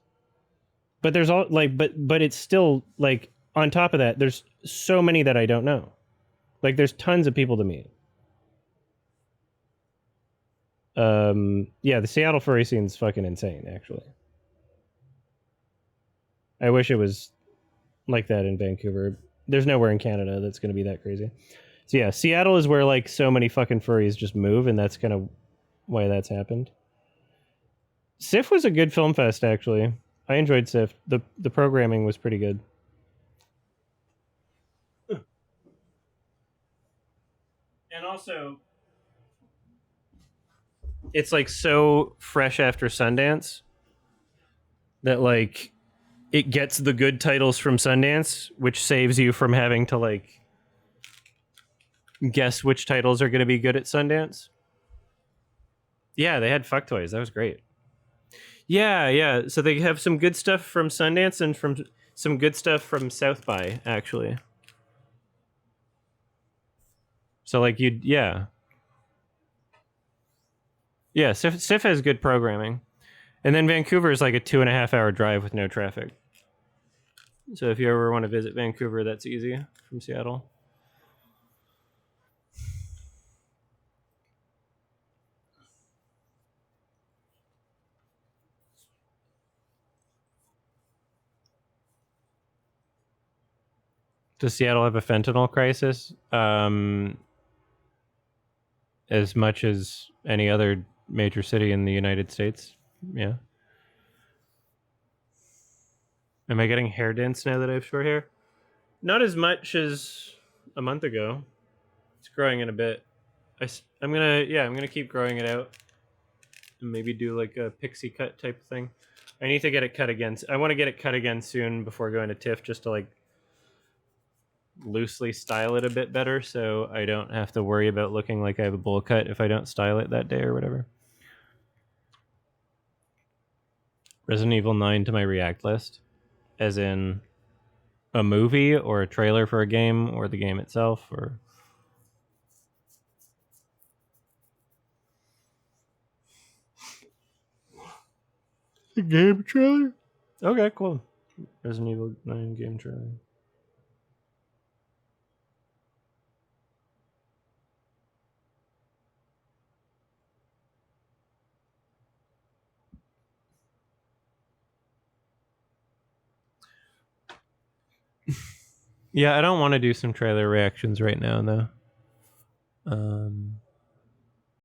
but there's all like, but it's still like on top of that, there's so many that I don't know. Like there's tons of people to meet. Yeah, the Seattle furry scene's fucking insane. Actually, I wish it was like that in Vancouver. There's nowhere in Canada that's going to be that crazy. So yeah, Seattle is where like so many fucking furries just move, and that's kind of why that's happened. SIF was a good film fest, actually. I enjoyed SIF. The programming was pretty good. And also, it's like so fresh after Sundance that like it gets the good titles from Sundance, which saves you from having to like guess which titles are going to be good at Sundance. Yeah, they had fuck toys. That was great. Yeah, yeah. So they have some good stuff from Sundance and from some good stuff from South by, actually. So like yeah. Yeah, SIF has good programming. And then Vancouver is like a 2.5 hour drive with no traffic. So if you ever want to visit Vancouver, that's easy from Seattle. Does Seattle have a fentanyl crisis? As much as any other major city in the United States. Yeah. Am I getting hair dense now that I have short hair? Not as much as a month ago. It's growing in a bit. I'm gonna keep growing it out and maybe do like a pixie cut type thing. I need to get it cut again. I want to get it cut again soon before going to TIFF, just to like loosely style it a bit better, so I don't have to worry about looking like I have a bowl cut if I don't style it that day or whatever. Resident Evil 9 to my React list, as in a movie or a trailer for a game or the game itself, or the game trailer. Okay, cool. Resident Evil 9 game trailer. Yeah, I don't want to do some trailer reactions right now, though.